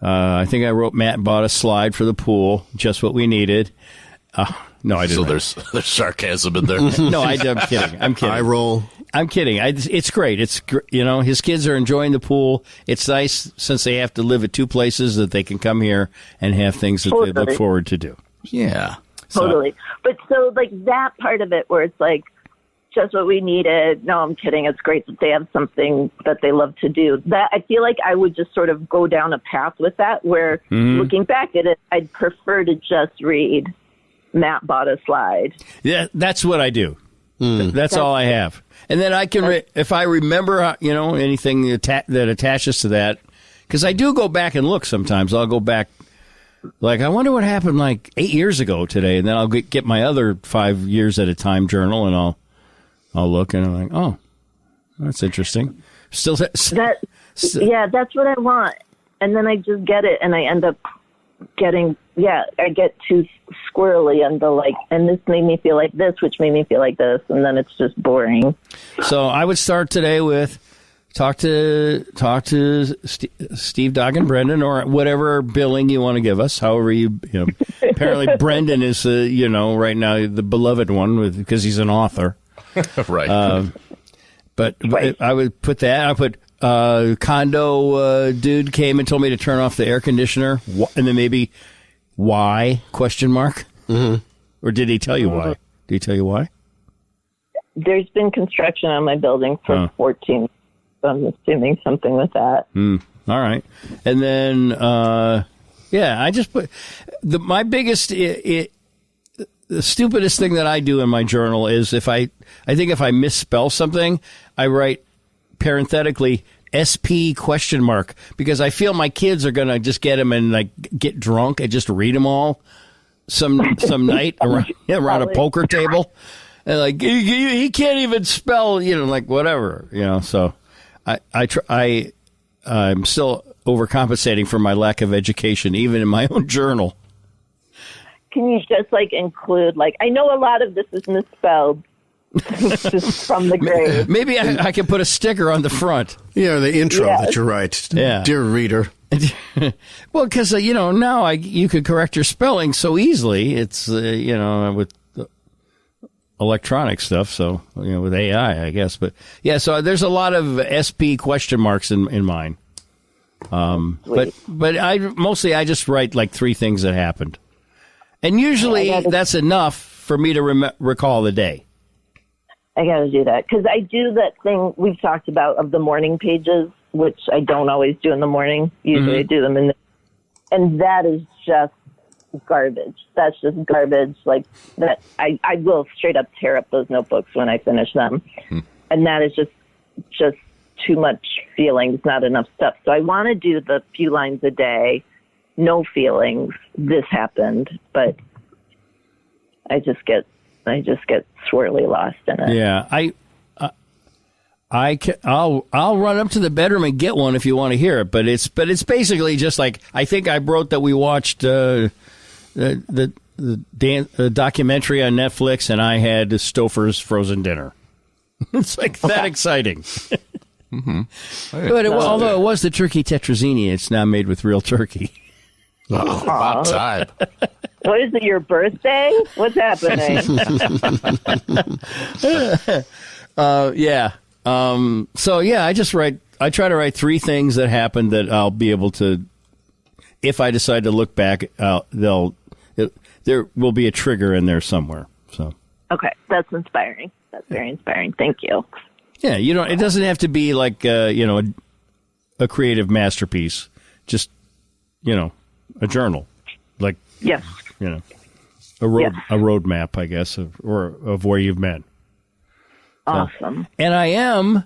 I think I wrote Matt bought a slide for the pool, just what we needed. No, I didn't. So there's sarcasm in there. No, I'm kidding. I'm kidding. I roll. I'm kidding. It's great. It's his kids are enjoying the pool. It's nice since they have to live at 2 places that they can come here and have things that they look forward to do. Yeah, totally. But so that part of it where it's just what we needed. No, I'm kidding. It's great that they have something that they love to do. That I feel like I would just sort of go down a path with that where looking back at it, I'd prefer to just read Matt bought a slide. Yeah, that's what I do. That's all I have. And then I can, if I remember, anything that attaches to that, because I do go back and look sometimes. I'll go back, I wonder what happened 8 years ago today, and then I'll get my other 5 years at a time journal, and I'll look, and I'm like, oh, that's interesting. That's what I want. And then I just get it, and I end up getting, I get too squirrely and and this made me feel like this, which made me feel like this, and then it's just boring. So I would start today with talk to Steve, Doug, and Brendan, or whatever billing you want to give us. However apparently Brendan is right now the beloved one because he's an author. Right. But I would put that. I put condo dude came and told me to turn off the air conditioner, and then maybe why ? Mm-hmm. Or did he tell you why? Did he tell you why? There's been construction on my building for 14. So I'm assuming something with that. All right, and then I just put my biggest. The stupidest thing that I do in my journal is if I misspell something, I write parenthetically SP ? Because I feel my kids are going to just get them and get drunk and just read them all some night around a poker table. And he can't even spell, whatever, so I'm still overcompensating for my lack of education, even in my own journal. Can you just include I know a lot of this is misspelled just from the grave. Maybe I can put a sticker on the front. Yeah, the intro that you write. Yeah. Dear reader. Well, because now you could correct your spelling so easily. It's with electronic stuff, so with AI, I guess. But yeah, so there's a lot of SP ? In mine. But I just write like 3 things that happened, and usually that's enough for me to recall the day. I got to do that because I do that thing we've talked about of the morning pages, which I don't always do in the morning. Usually I do them and that is just garbage. That's just garbage. Like that, I will straight up tear up those notebooks when I finish them, and that is just too much feelings, not enough stuff. So I want to do the few lines a day, no feelings. This happened, but I just get swirly lost in it. Yeah, I'll run up to the bedroom and get one if you want to hear it. But it's basically just like I think I wrote that we watched the documentary on Netflix, and I had Stouffer's frozen dinner. It's like that exciting. But although it was the turkey tetrazzini, it's now made with real turkey. Oh, about time. What is it, your birthday? What's happening? Yeah. So, yeah, I try to write 3 things that happened that I'll be able to, if I decide to look back, there will be a trigger in there somewhere. So. Okay, that's inspiring. That's very inspiring. Thank you. Yeah, it doesn't have to be like, a creative masterpiece. Just, a journal. Like, yes. A road map, I guess, of where you've been. Awesome. And I am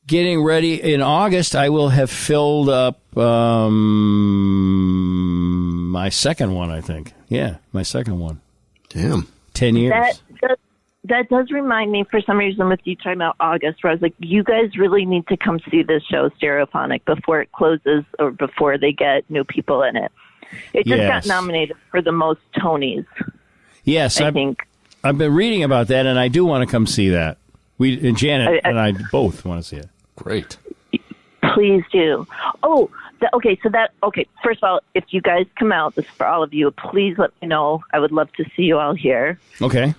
getting ready. In August, I will have filled up my second one, I think. Yeah, my second one. Damn. 10 years. That does remind me, for some reason, with you talking about August, where I was like, you guys really need to come see this show, Stereophonic, before it closes or before they get new people in it. It just got nominated for the most Tonys. Yes, I think. I've been reading about that, and I do want to come see that. Janet and I both want to see it. Great. Please do. First of all, if you guys come out, this is for all of you, please let me know. I would love to see you all here. Okay.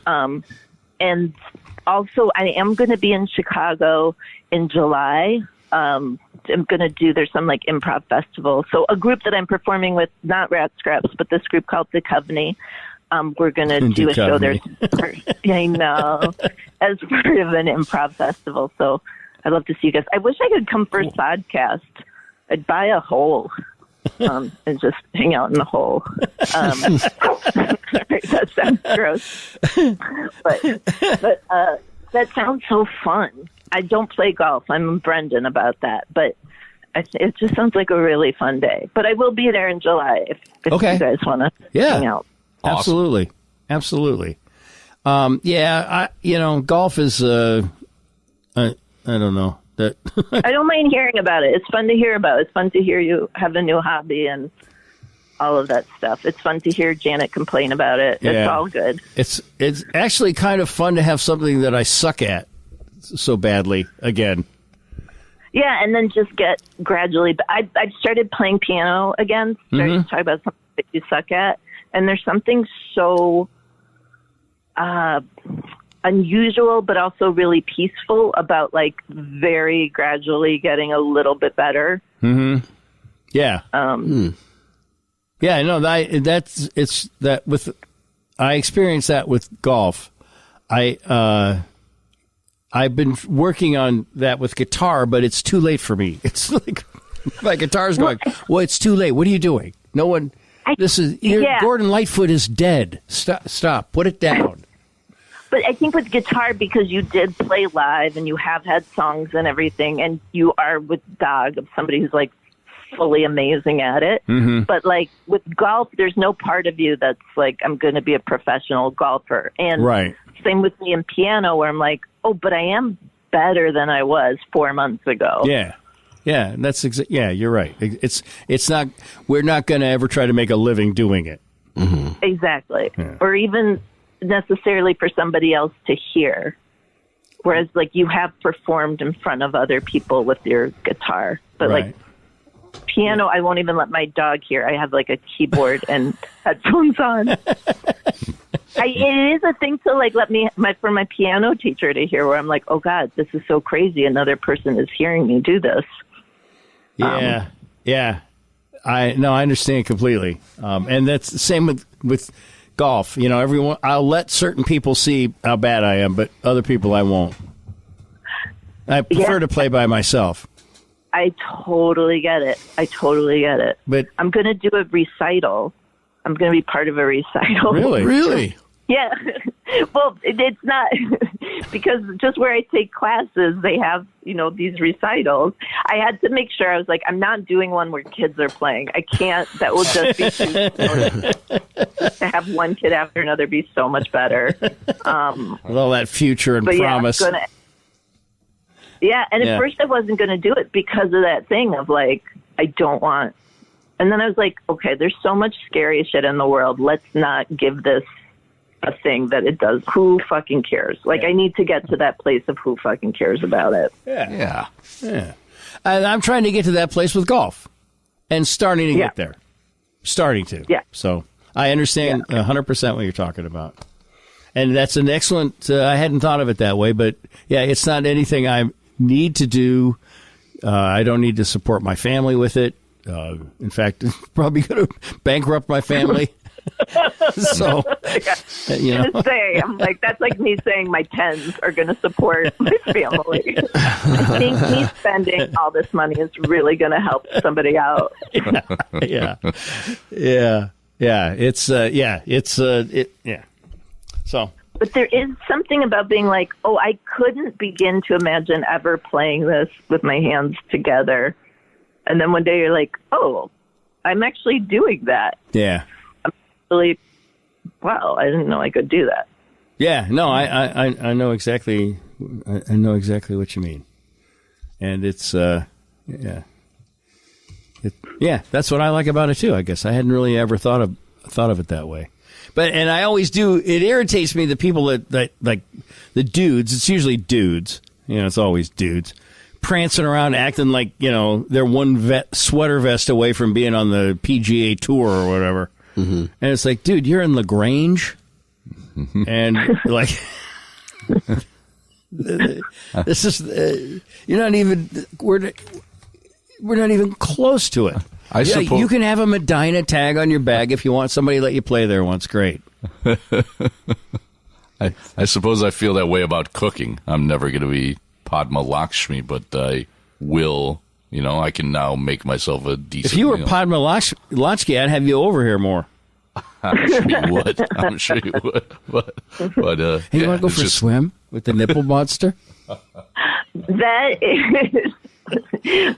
And also, I am going to be in Chicago in July. I'm going to there's some like improv festival. So a group that I'm performing with, not Rat Scraps, but this group called The Coveney. We're going to do a show there. I know. As part of an improv festival. So I'd love to see you guys. I wish I could come for a podcast. I'd buy a hole and just hang out in the hole. That sounds gross. But that sounds so fun. I don't play golf. I'm Brendan about that. But it just sounds like a really fun day. But I will be there in July if you guys want to hang out. Awesome. Absolutely. Golf is, I don't know. I don't mind hearing about it. It's fun to hear about. It's fun to hear you have a new hobby and all of that stuff. It's fun to hear Janet complain about it. Yeah. It's all good. It's actually kind of fun to have something that I suck at so badly again. Yeah, and then just get gradually. I've started playing piano again. Started to talk about something that you suck at. And there's something so unusual, but also really peaceful about like very gradually getting a little bit better. Mm-hmm. Yeah. Yeah. No, I experienced that with golf. I've been working on that with guitar, but it's too late for me. It's like my guitar's going. Well, it's too late. What are you doing? No one. Gordon Lightfoot is dead. Stop. Put it down. But I think with guitar, because you did play live and you have had songs and everything, and you are with Dog, of somebody who's like fully amazing at it. Mm-hmm. But like with golf, there's no part of you that's like, I'm going to be a professional golfer. And same with me in piano, where I'm like, oh, but I am better than I was 4 months ago. Yeah. Yeah, you're right. It's not. We're not going to ever try to make a living doing it. Mm-hmm. Exactly, or even necessarily for somebody else to hear. Whereas, like, you have performed in front of other people with your guitar, but like piano, I won't even let my dog hear. I have like a keyboard and headphones on. It is a thing to like for my piano teacher to hear, where I'm like, oh God, this is so crazy. Another person is hearing me do this. Yeah. I understand completely. And that's the same with golf. You know, I'll let certain people see how bad I am, but other people I won't. I prefer to play by myself. I totally get it. But I'm going to do a recital. I'm going to be part of a recital. Really? Yeah. Well, it's not because just where I take classes, they have, these recitals. I had to make sure I was like, I'm not doing one where kids are playing. I can't. That will just be to have one kid after another be so much better. With all that future and promise. And at first I wasn't going to do it because of that thing of like, I don't want. And then I was like, okay, there's so much scary shit in the world. Let's not give this a thing that it does. Who fucking cares? Like, I need to get to that place of who fucking cares about it. Yeah. And I'm trying to get to that place with golf and starting to get there. Yeah. So I understand 100% what you're talking about. And that's an excellent, I hadn't thought of it that way, but yeah, it's not anything I need to do. I don't need to support my family with it. In fact, it's probably going to bankrupt my family. So, I'm like, that's like me saying my tens are going to support my family. I think me spending all this money is really going to help somebody out. Yeah. So. But there is something about being like, oh, I couldn't begin to imagine ever playing this with my hands together. And then one day you're like, oh, I'm actually doing that. Yeah. I'm really, wow, I didn't know I could do that. Yeah, no, I know exactly. I know exactly what you mean. And it's, that's what I like about it too, I guess. I hadn't really ever thought of it that way. And I always do. It irritates me the people that like the dudes. It's usually dudes. It's always dudes prancing around, acting like they're one sweater vest away from being on the PGA Tour or whatever. Mm-hmm. And it's like, dude, you're in LaGrange, and like this is you're not even. We're not even close to it. I suppose you can have a Medina tag on your bag if you want somebody to let you play there once. Great. I suppose I feel that way about cooking. I'm never going to be Padma Lakshmi, but I will. I can now make myself a decent. If you were meal. Padma Lakshmi, I'd have you over here more. I'm sure you would. But hey, you want to go for a swim with the nipple monster? That is.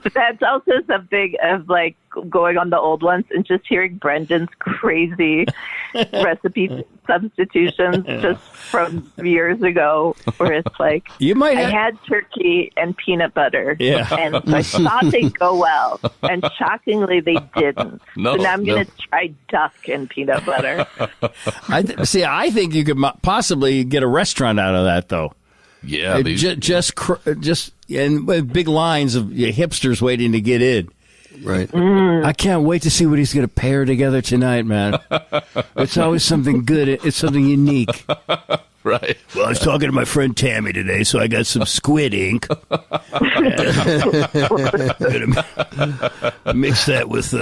But that's also something of like going on the old ones and just hearing Brendan's crazy recipe substitutions just from years ago, where it's like, I had turkey and peanut butter, and I thought they'd go well, and shockingly they didn't. So now I'm going to try duck and peanut butter. I think you could possibly get a restaurant out of that, though. Yeah, just and with big lines of hipsters waiting to get in. Right. I can't wait to see what he's going to pair together tonight, man. It's always something good. It's something unique. Right. Well, I was talking to my friend Tami today, so I got some squid ink. Mix that with.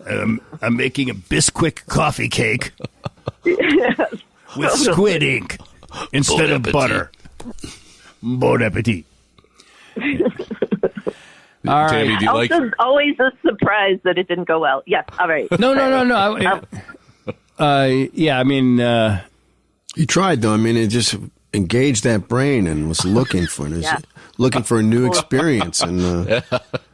I'm making a Bisquick coffee cake with squid ink instead of butter. Bon appetit. All right. Tammy, do you like? Always a surprise that it didn't go well. Yes. All right. No. Yeah, I mean, he tried though. I mean, it just engaged that brain and was looking for it. Looking for a new experience and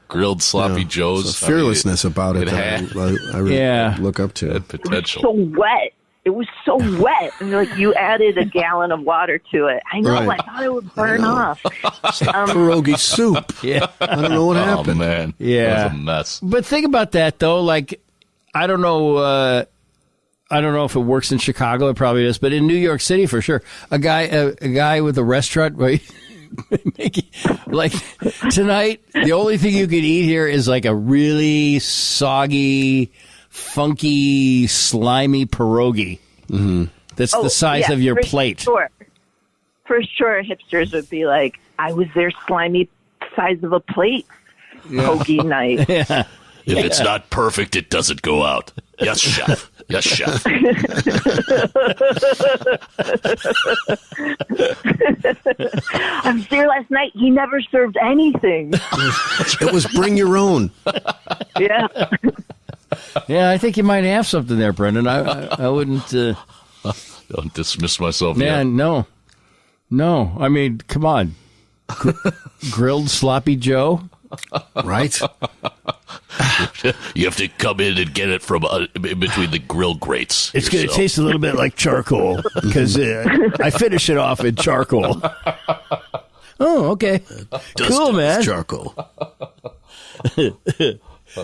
grilled sloppy joes. Fearlessness about it. I really look up to. Potential. So wet. It was so wet. And like you added a gallon of water to it. I know. Right. I thought it would burn off. Pierogi soup. Yeah. I don't know what happened. Oh, man. Yeah. That was a mess. But think about that, though. Like, I don't know if it works in Chicago. It probably is. But in New York City, for sure, a guy with a restaurant, right? Like, tonight, the only thing you can eat here is like a really soggy, funky, slimy pierogi. Mm-hmm. That's the size of your plate. Sure. For sure, hipsters would be like, I was their slimy size of a plate hoagie night. Yeah. If it's not perfect, it doesn't go out. Yes, chef. Yes, chef. I was there last night. He never served anything. It was bring your own. Yeah. Yeah, I think you might have something there, Brendan. I wouldn't. Don't dismiss myself Man, yet. no. I mean, come on. Grilled sloppy Joe, Right? You have to come in and get it from in between the grill grates. It's going to taste a little bit like charcoal because I finish it off in charcoal. Oh, okay. Cool, man. Charcoal.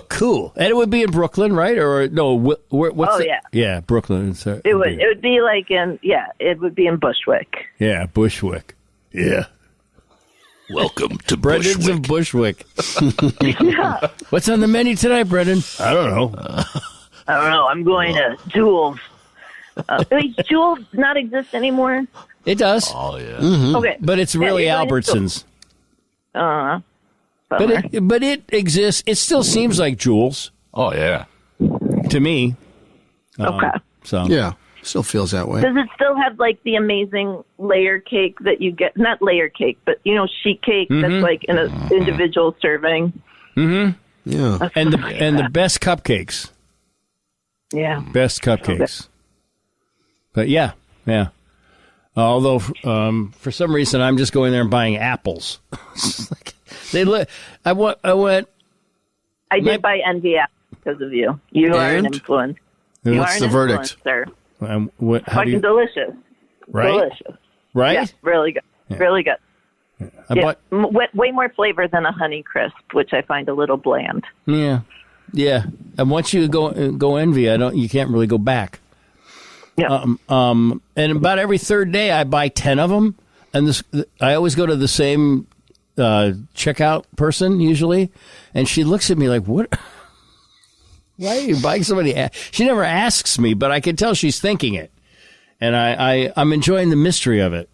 Cool. And it would be in Brooklyn, right? Or no? What's yeah. Yeah, Brooklyn. It would be like it would be in Bushwick. Yeah, Bushwick. Yeah. Welcome to Brendan's of Bushwick. What's on the menu tonight, Brendan? I don't know. I don't know. I'm going to Jules. Wait, Jules not exist anymore? It does. Oh, yeah. Mm-hmm. Okay. But it's really you're going to Albertsons. Bummer. But it exists. It still seems like Jules Oh, yeah. to me. Okay. So Yeah. Still feels that way. Does it still have like the amazing layer cake that you get? Not layer cake, but sheet cake that's like in an individual serving. Mm-hmm. Yeah. And the best cupcakes. Yeah. Best cupcakes. Okay. But yeah. Although for some reason I'm just going there and buying apples. I did buy Envy apples because of you. You are an influence. What's the verdict? Sir. Fucking delicious. Right? Delicious. Right? Yeah, really good. Yeah. Really good. Way more flavor than a Honey Crisp, which I find a little bland. Yeah. And once you go Envy, you can't really go back. Yeah. And about every third day, I buy 10 of them, and I always go to the same checkout person usually, and she looks at me like, "What? Why are you buying so many?" She never asks me, but I can tell she's thinking it, and I'm enjoying the mystery of it.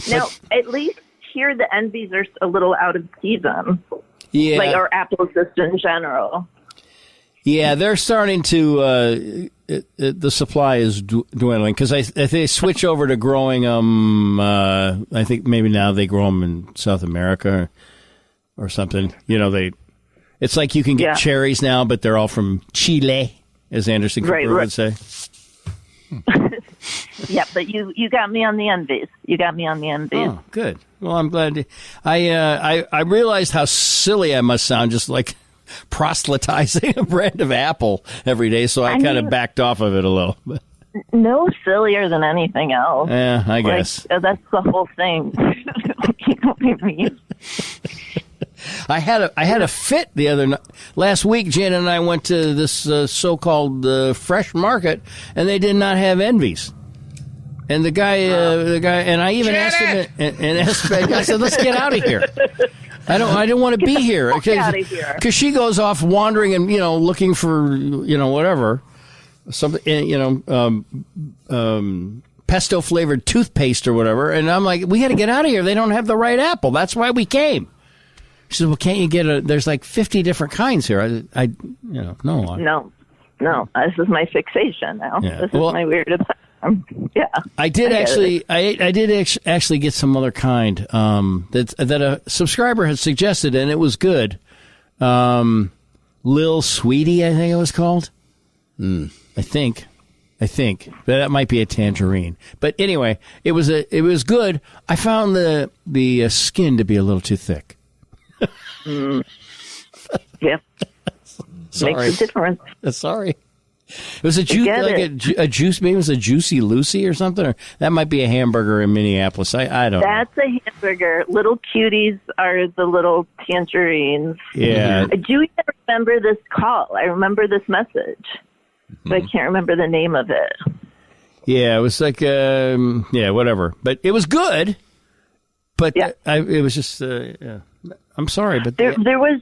Now, at least here the Envies are a little out of season. Yeah, or apples just in general. Yeah, they're starting to. The supply is dwindling because I think they switch over to growing them. I think maybe now they grow them in South America or something. It's like you can get cherries now, but they're all from Chile, as Anderson Cooper would say. Yeah, but you got me on the Envies. Oh, good. Well, I'm glad. I realized how silly I must sound, just like proselytizing a brand of apple every day, so I kind of backed off of it a little. No sillier than anything else. Yeah, I guess. That's the whole thing. You know what I mean? I had a fit the other last week. Jan and I went to this so-called fresh market, and they did not have Envies. And the guy, and I even asked him, and I said, "Let's get out of here. I don't want to be here because she goes off wandering and looking for whatever something pesto flavored toothpaste or whatever." And I'm like, "We got to get out of here. They don't have the right apple. That's why we came." She said, "Well, can't you get there's like 50 different kinds here." No. This is my fixation now. Yeah. This is my weird obsession. Yeah. I did actually get some other kind that a subscriber had suggested, and it was good. Lil Sweetie, I think it was called. I think. That might be a tangerine. But anyway, it was good. I found the skin to be a little too thick. Yep. Sorry. Makes a difference. Sorry. It was a juice. Maybe it was a Juicy Lucy or something. Or that might be a hamburger in Minneapolis. I don't know. That's a hamburger. Little cuties are the little tangerines. Yeah. I do remember this call. I remember this message, but I can't remember the name of it. Yeah, it was like whatever. But it was good. But it was just I'm sorry, but there was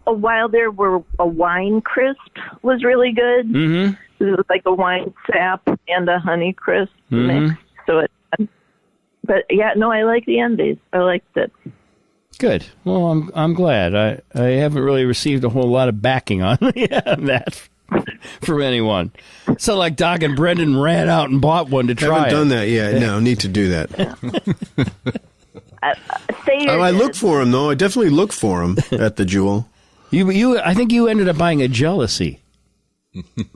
a while there where a wine crisp was really good. Mm-hmm. It was like a wine sap and a honey crisp mix. So I like the Envies. I liked it. Good. Well, I'm glad. I haven't really received a whole lot of backing on that from anyone. So like Doc and Brendan ran out and bought one to try. Haven't done that yet. No, need to do that. I look for them though. I definitely look for them at the Jewel. I think you ended up buying a Jealousy,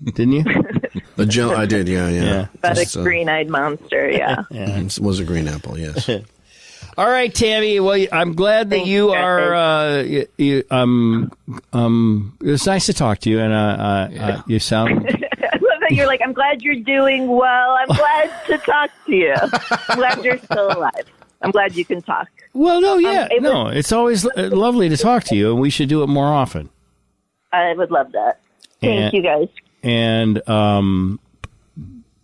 didn't you? I did. Yeah. About a green-eyed monster. Yeah. It was a green apple. Yes. All right, Tammy. Well, I'm glad that you are. It's nice to talk to you, and you sound. I love that you're like, I'm glad you're doing well. I'm glad to talk to you. I'm glad you're still alive. I'm glad you can talk. Well, no, yeah, it's always lovely to talk to you, and we should do it more often. I would love that. Thank you, guys. And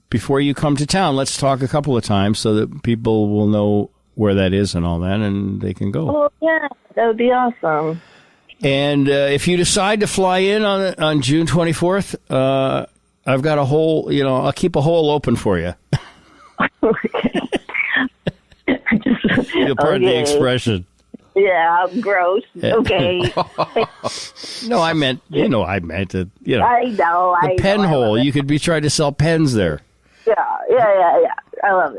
before you come to town, let's talk a couple of times so that people will know where that is and all that, and they can go. Oh, yeah, that would be awesome. And if you decide to fly in on June 24th, I've got a hole, I'll keep a hole open for you. You'll pardon the expression. Yeah, gross. Okay. No, I meant it. I know. The pen hole. You could be trying to sell pens there. Yeah. I love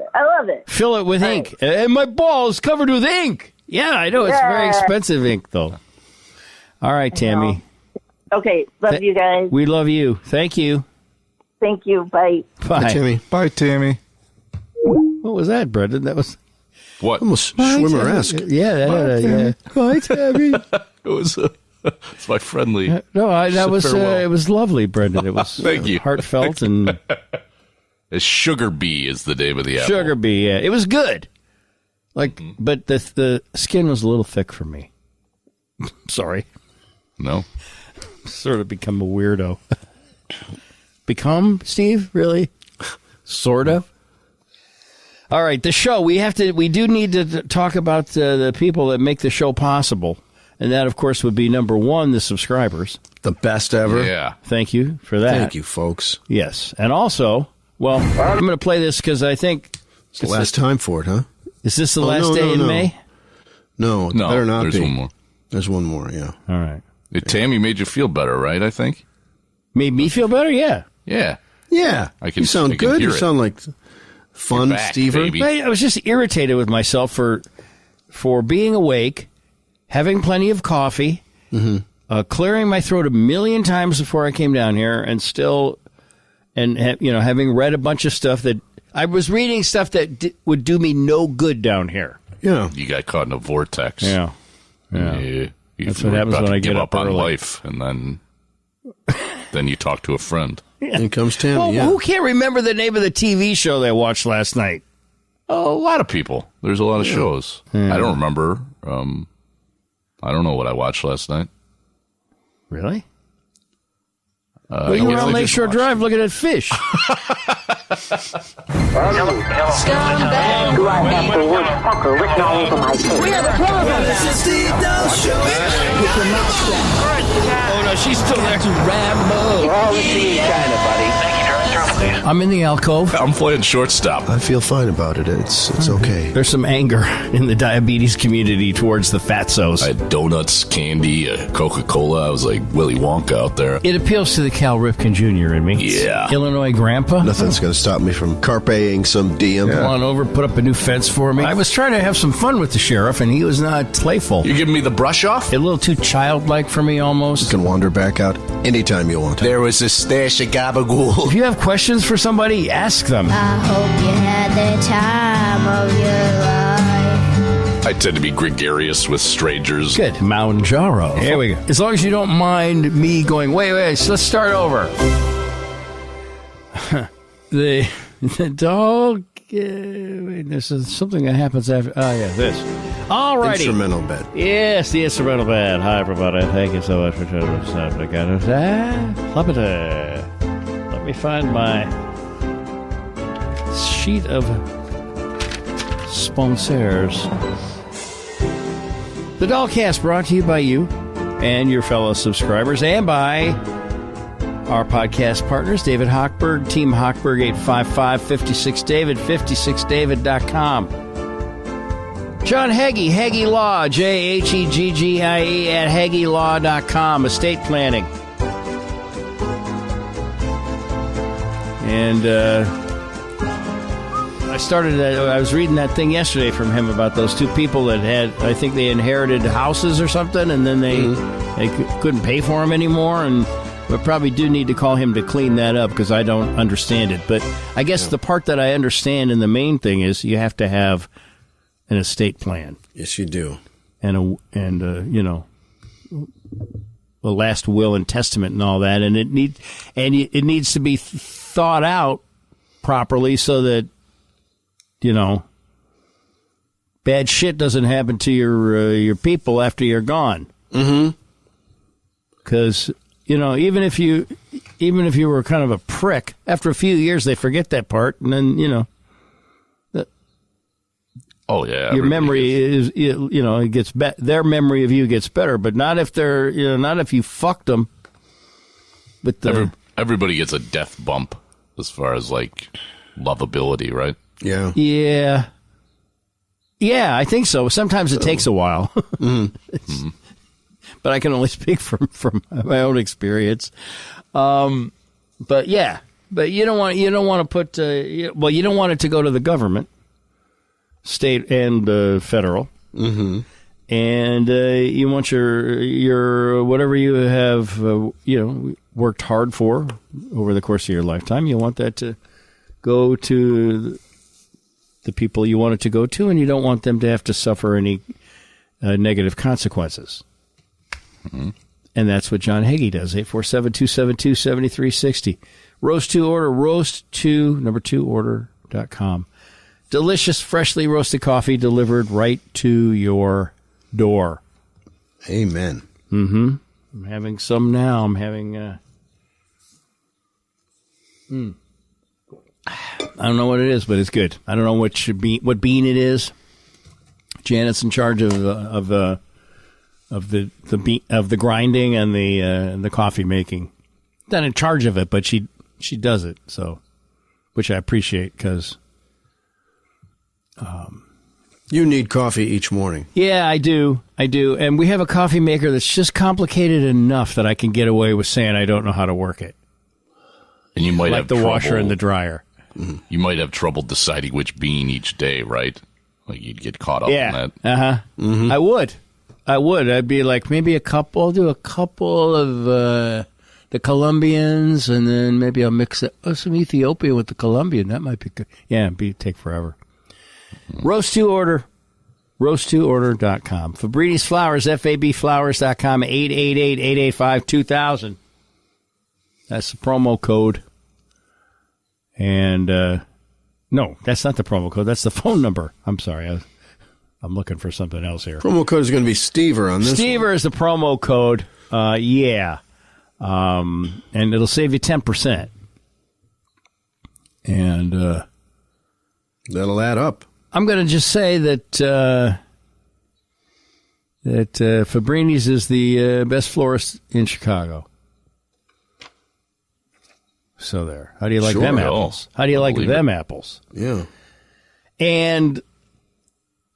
it. Fill it with ink. And my ball is covered with ink. Yeah, I know. It's very expensive ink, though. All right, Tammy. Okay. Love you guys. We love you. Thank you. Thank you. Bye. Bye, Tammy. Bye, Tammy. What was that, Brendan? That was... What? Almost swimmer-esque. Yeah. Bye, Tammy. It was... it's my friendly... It was lovely, Brendan. It was Thank you. Heartfelt and... Sugar Bee is the name of the apple. Sugar Bee, yeah. It was good. But the skin was a little thick for me. Sorry. No? Sort of become a weirdo. Become, Steve? Really? Sort of? All right, the show. We do need to talk about the people that make the show possible. And that, of course, would be number one, the subscribers. The best ever. Yeah. Thank you for that. Thank you, folks. Yes. And also, well, I'm going to play this because I think... It's the last time for it, huh? Is this the last day in May? No, it better not there's be. One more. There's one more, yeah. All right. Tammy made you feel better, right, I think? Made me feel better? Yeah. Yeah. Yeah. You sound good. You sound like fun, Steve. I was just irritated with myself for being awake, having plenty of coffee, clearing my throat a million times before I came down here, and still, having read a bunch of stuff that I was reading stuff that would do me no good down here. Yeah, you got caught in a vortex. Yeah. That's what happens when I get up on life, and then you talk to a friend. Yeah. In comes Tammy. Well, who can't remember the name of the TV show they watched last night? Oh, a lot of people. There's a lot of shows. I don't remember. I don't know what I watched last night. Really? You were on Lakeshore Drive looking at fish. Scumbag. Do I have the word fucker written all over my face? We have a problem. This is Steve Dahl Show. Oh, no, she's still there. Rambo. You're all the same kind of, buddy. Thank you, Director. I'm in the alcove. I'm playing shortstop. I feel fine about it. It's okay. There's some anger in the diabetes community towards the fatsos. I had donuts, candy, Coca-Cola. I was like Willy Wonka out there. It appeals to the Cal Ripken Jr. in me. Yeah. Illinois grandpa. Nothing's going to stop me from carpeing some diem. Come on over, put up a new fence for me. I was trying to have some fun with the sheriff, and he was not playful. You giving me the brush off? A little too childlike for me, almost. You can wander back out anytime you want. There was a stash of gabagool. If you have questions for somebody, ask them. I hope you had the time of your life. I tend to be gregarious with strangers. Good. Mounjaro. Here we go. As long as you don't mind me going, wait, let's start over. The dog... this is something that happens after... this. All righty. Instrumental bed. Yes, the instrumental bed. Hi, everybody. Thank you so much for tuning in. Let me find my sheet of sponsors. The Dollcast brought to you by you and your fellow subscribers and by our podcast partners, David Hochberg, Team Hochberg 855-56-DAVID, 56david.com. John Heggie, Heggie Law, Jheggie at HeggieLaw.com, estate planning. And I was reading that thing yesterday from him about those two people that I think they inherited houses or something, and then they couldn't pay for them anymore, and we probably do need to call him to clean that up because I don't understand it. But I guess the part that I understand and the main thing is you have to have an estate plan. Yes, you do. And a last will and testament and all that, and it needs to be thought out properly so that bad shit doesn't happen to your people after you're gone. Mm-hmm. Because even if you were kind of a prick, after a few years they forget that part, and then oh yeah, your memory is it gets their memory of you gets better, but not if they're not if you fucked them. But everybody gets a death bump as far as like lovability, right? Yeah. Yeah, I think so. Sometimes it takes a while. Mm-hmm. But I can only speak from my own experience. But you don't want to put you don't want it to go to the government, state and federal. Mm-hmm. And you want your whatever you have worked hard for over the course of your lifetime. You want that to go to the people you want it to go to, and you don't want them to have to suffer any negative consequences. Mm-hmm. And that's what John Hagee does. 847-272-7360. Roast to order, roast2order.com. Delicious, freshly roasted coffee delivered right to your door. Amen. Mm-hmm. I'm having some now. I'm having... I don't know what it is, but it's good. I don't know what bean it is. Janet's in charge of the grinding and the coffee making. Not in charge of it, but she does it. So, which I appreciate because you need coffee each morning. Yeah, I do, and we have a coffee maker that's just complicated enough that I can get away with saying I don't know how to work it. And you might like have the trouble, washer and the dryer. You might have trouble deciding which bean each day, right? Like you'd get caught up in that. Uh-huh. Mm-hmm. I would. I'd be like, maybe I'll do a couple of the Colombians, and then maybe I'll mix some Ethiopian with the Colombian. That might be good. Yeah, take forever. Roast to order, roast2order.com. Fabrides Flowers, FABflowers.com, 888-885-2000. That's the promo code. And, no, that's not the promo code. That's the phone number. I'm sorry. I'm looking for something else here. Promo code is going to be Stever on this Stever is the promo code. Yeah. And it'll save you 10%. And that'll add up. I'm going to just say that Fabrini's is the best florist in Chicago. So there. How do you like them apples? How do you like them apples? Yeah. And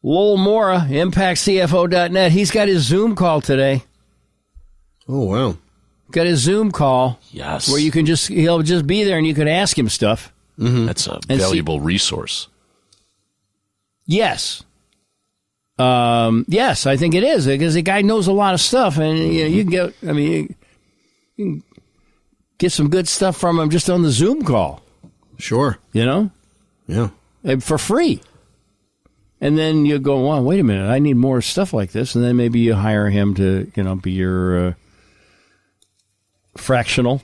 Lowell Mora, ImpactCFO.net, he's got his Zoom call today. Oh, wow. Got his Zoom call. Yes. Where he'll just be there and you can ask him stuff. Mm-hmm. That's a valuable resource. Yes. Yes, I think it is, because the guy knows a lot of stuff, and you can get some good stuff from him just on the Zoom call. Sure. Yeah. And for free. And then you go, well, wait a minute, I need more stuff like this, and then maybe you hire him to, be your fractional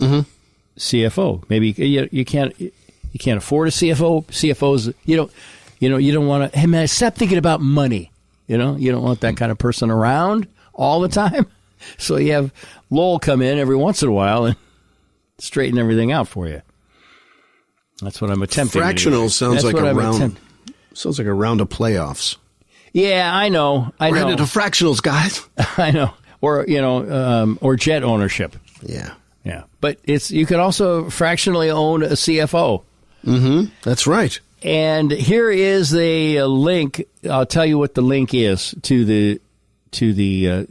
CFO. Maybe you can't afford a CFO. CFOs, you don't want to. Hey man, stop thinking about money. You don't want that kind of person around all the time. So you have Lowell come in every once in a while and straighten everything out for you. That's what I'm attempting. Fractional sounds like a round. Sounds like a round of playoffs. Yeah, I know. We're headed to fractionals, guys. I know. Or or jet ownership. Yeah. But you could also fractionally own a CFO. Mm-hmm. That's right. And here is a link. I'll tell you what the link is to the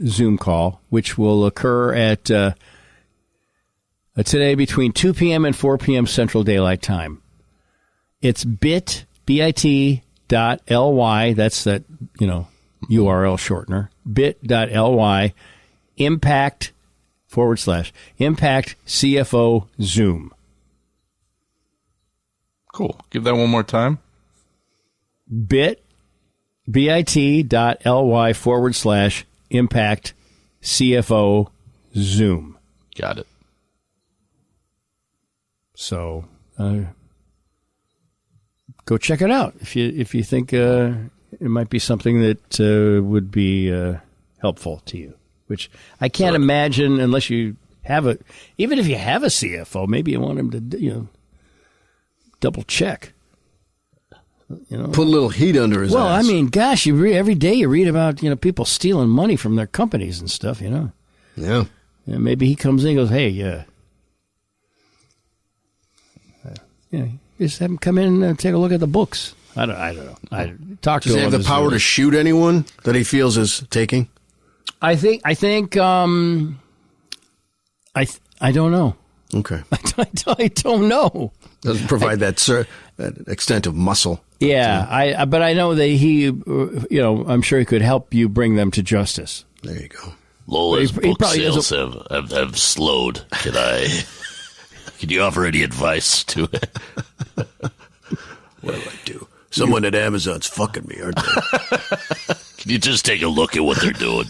Zoom call, which will occur at today between 2 p.m. and 4 p.m. Central Daylight Time. It's bit.ly. That's that, URL shortener. bit.ly impact CFO Zoom. Cool. Give that one more time. bit.ly / impact CFO Zoom. Got it. So go check it out if you think it might be something that would be helpful to you. Which I can't imagine unless you have even if you have a CFO, maybe you want him to double check. Put a little heat under his ass. Well, I mean, gosh, every day you read about people stealing money from their companies and stuff. Yeah. And maybe he comes in and goes, "Hey, just have him come in and take a look at the books." I don't know. I talk to him. Does he have the power to shoot anyone that he feels is taking? I think. I don't know. Okay. I don't know. Doesn't provide that extent of muscle. Yeah, but I know that he, I'm sure he could help you bring them to justice. There you go. Lola's book sales have slowed. Can you offer any advice to it? What do I do? Someone at Amazon's fucking me, aren't they? Can you just take a look at what they're doing?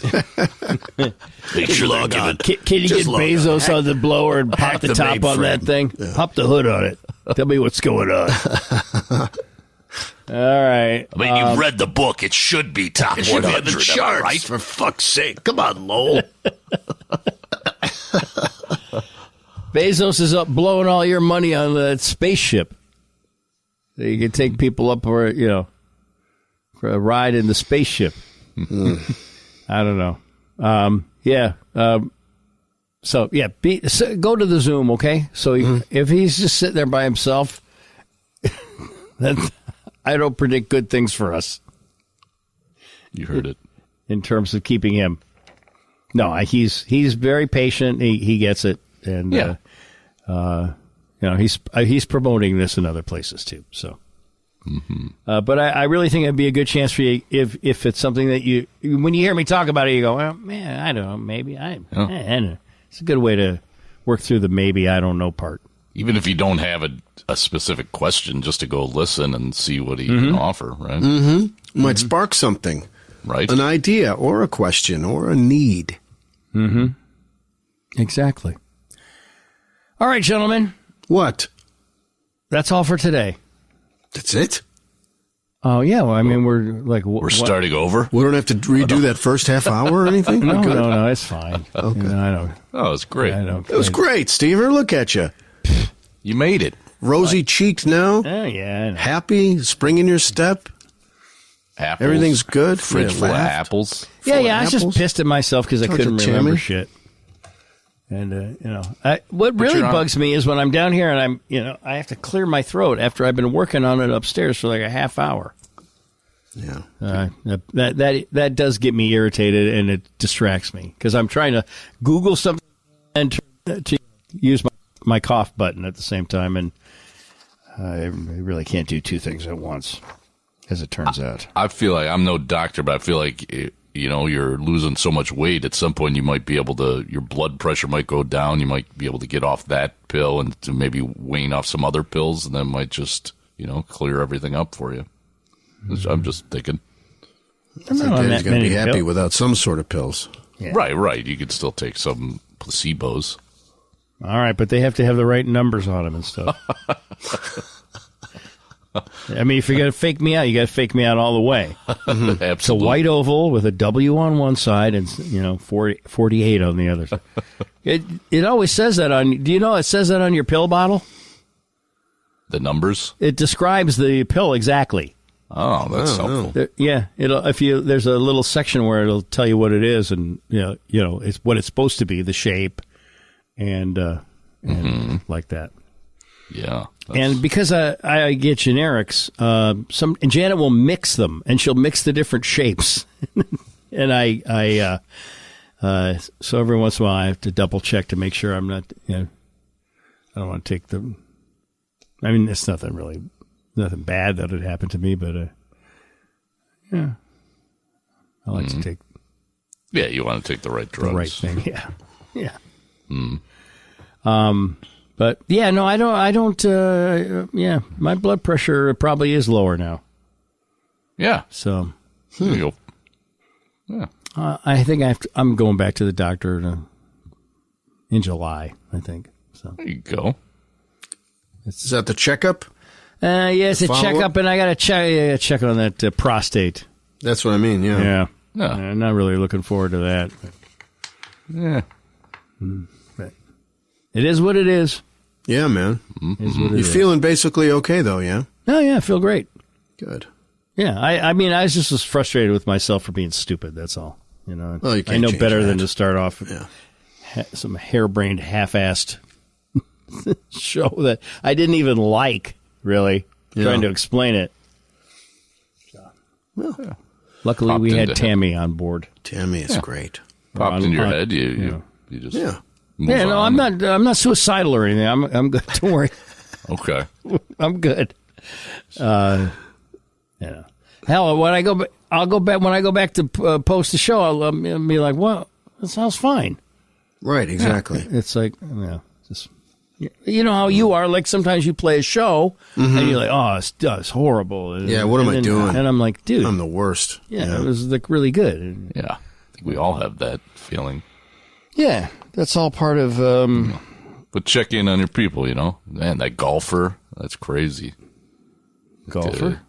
Make sure they're giving. Can you get Bezos on the blower and pop the top on that thing? Yeah. Pop the hood on it. Tell me what's going on. All right. I mean, you've read the book. It should be top 100. The charts, right? For fuck's sake. Come on, Lowell. Bezos is up blowing all your money on that spaceship. So you can take people up for a ride in the spaceship. I don't know. So go to the Zoom, okay? So if he's just sitting there by himself, then I don't predict good things for us. You heard it. In terms of keeping him. No, he's very patient. He gets it, and he's promoting this in other places too. So. But I really think it'd be a good chance for you if it's something that when you hear me talk about it, you go, well, man, I don't know, maybe I don't know. It's a good way to work through the maybe I don't know part. Even if you don't have a specific question, just to go listen and see what he can offer, right? Mm-hmm. Might spark something, right? An idea or a question or a need. Mm-hmm. Exactly. All right, gentlemen. What? That's all for today. That's it? Oh, yeah. Well, I mean, we're starting over? We don't have to redo that first half hour or anything? No, it's fine. Okay. I don't. Oh, it's great. It was great, Stever. Look at you. You made it. Rosy-cheeked now. Oh, yeah. Happy. Spring in your step. Apples. Everything's good. Fridge full of apples. Yeah. I was just pissed at myself because I couldn't remember shit. And, what really bugs me is when I'm down here and I have to clear my throat after I've been working on it upstairs for like a half hour. Yeah. That does get me irritated and it distracts me because I'm trying to Google something and to use my cough button at the same time. And I really can't do two things at once, as it turns out. I feel like I'm no doctor, but I feel like you're losing so much weight. At some point, you might be able to. Your blood pressure might go down. You might be able to get off that pill and to maybe wean off some other pills, and that might just clear everything up for you. I'm just thinking. I think Daddy's going to be happy without some sort of pills. Yeah. Right. You could still take some placebos. All right, but they have to have the right numbers on them and stuff. I mean, if you're going to fake me out, you got to fake me out all the way. Absolutely. It's a white oval with a W on one side and 48 on the other side. It always says that on. Do you know it says that on your pill bottle? The numbers? It describes the pill exactly. Oh, that's helpful. Yeah, there's a little section where it'll tell you what it is and it's what it's supposed to be, the shape, and like that. Yeah. And because I get generics, and Janet will mix them, and she'll mix the different shapes. And so every once in a while I have to double check to make sure I'm not, I don't want to take the, I mean, it's nothing bad that would happen to me, but yeah, I like to take. Yeah, you want to take the right drugs. The right thing, yeah. But yeah, no, I don't, my blood pressure probably is lower now. Yeah. So. Yeah. I think I'm going back to the doctor in July, I think. So. There you go. Is that the checkup? Yeah, it's a checkup, and I got to check on that prostate. That's what I mean, yeah. Yeah. I'm not really looking forward to that. But. Yeah. But it is what it is. Yeah, man. Mm-hmm. You're feeling basically okay, though, yeah? Oh, yeah, I feel great. Good. Yeah, I mean, I was just frustrated with myself for being stupid, that's all. Well, you can't I know change better that. than to start off some harebrained, half-assed show that I didn't even like, really, trying to explain it. Well, luckily, we had Tami on board. Tami is great. Popped in your head, you just move on. No, I'm not suicidal or anything. I'm good. Don't worry. Okay, I'm good. Hell, when I go back to post the show. I'll be like, "Well, this sounds fine." Right, exactly. It's like, just you know how you are. Like sometimes you play a show and you're like, "Oh, it's horrible." Yeah, what am I doing? And I'm like, "Dude, I'm the worst." Yeah, it was like really good. Yeah, I think we all have that feeling. Yeah, that's all part of. But check in on your people. Man, that golfer, that's crazy. Golfer.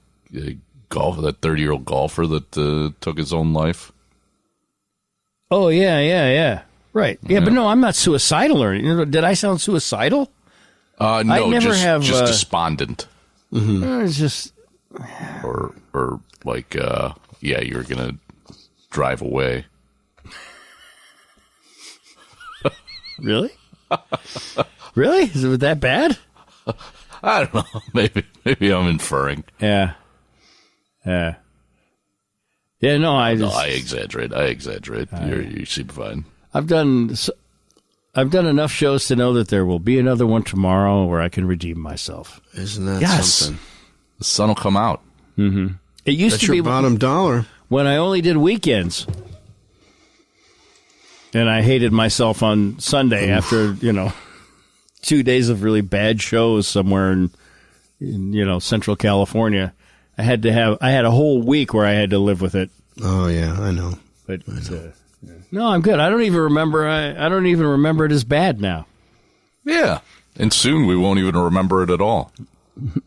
That 30-year-old golfer that took his own life. Oh, yeah. Right. Yeah, but no, I'm not suicidal or anything. Did I sound suicidal? No, I never have, just despondent. It's just... Or like, you're going to drive away. Really? Really? Is it that bad? I don't know. Maybe I'm inferring. Yeah. Yeah, no, I exaggerate. You seem fine. I've done enough shows to know that there will be another one tomorrow where I can redeem myself. Isn't that something? The sun will come out. Mm-hmm. It used That's to be your bottom dollar. When I only did weekends. And I hated myself on Sunday after, 2 days of really bad shows somewhere in Central California. I had a whole week where I had to live with it. Oh yeah, I know. But no, I'm good. I don't even remember. I don't even remember it as bad now. Yeah, and soon we won't even remember it at all.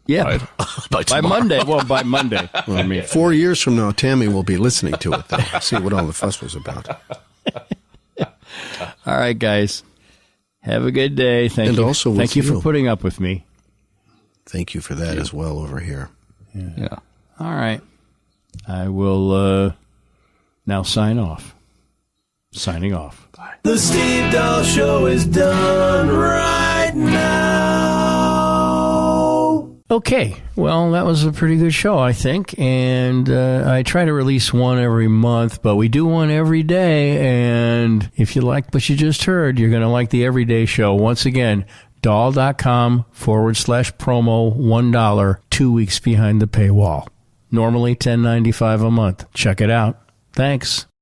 Yeah, by Monday. Well, by Monday. Well, I mean, 4 years from now, Tami will be listening to it. Though, see what all the fuss was about. All right, guys. Have a good day. Thank you. Also thank you for putting up with me. Thank you for that as well over here. Yeah. All right. I will now sign off. Signing off. Bye. The Steve Dahl Show is done right now. Okay. Well, that was a pretty good show, I think. And I try to release one every month, but we do one every day. And if you like what you just heard, you're going to like the everyday show. Once again, Dahl.com/promo, $1, 2 weeks behind the paywall. Normally $10.95 a month. Check it out. Thanks.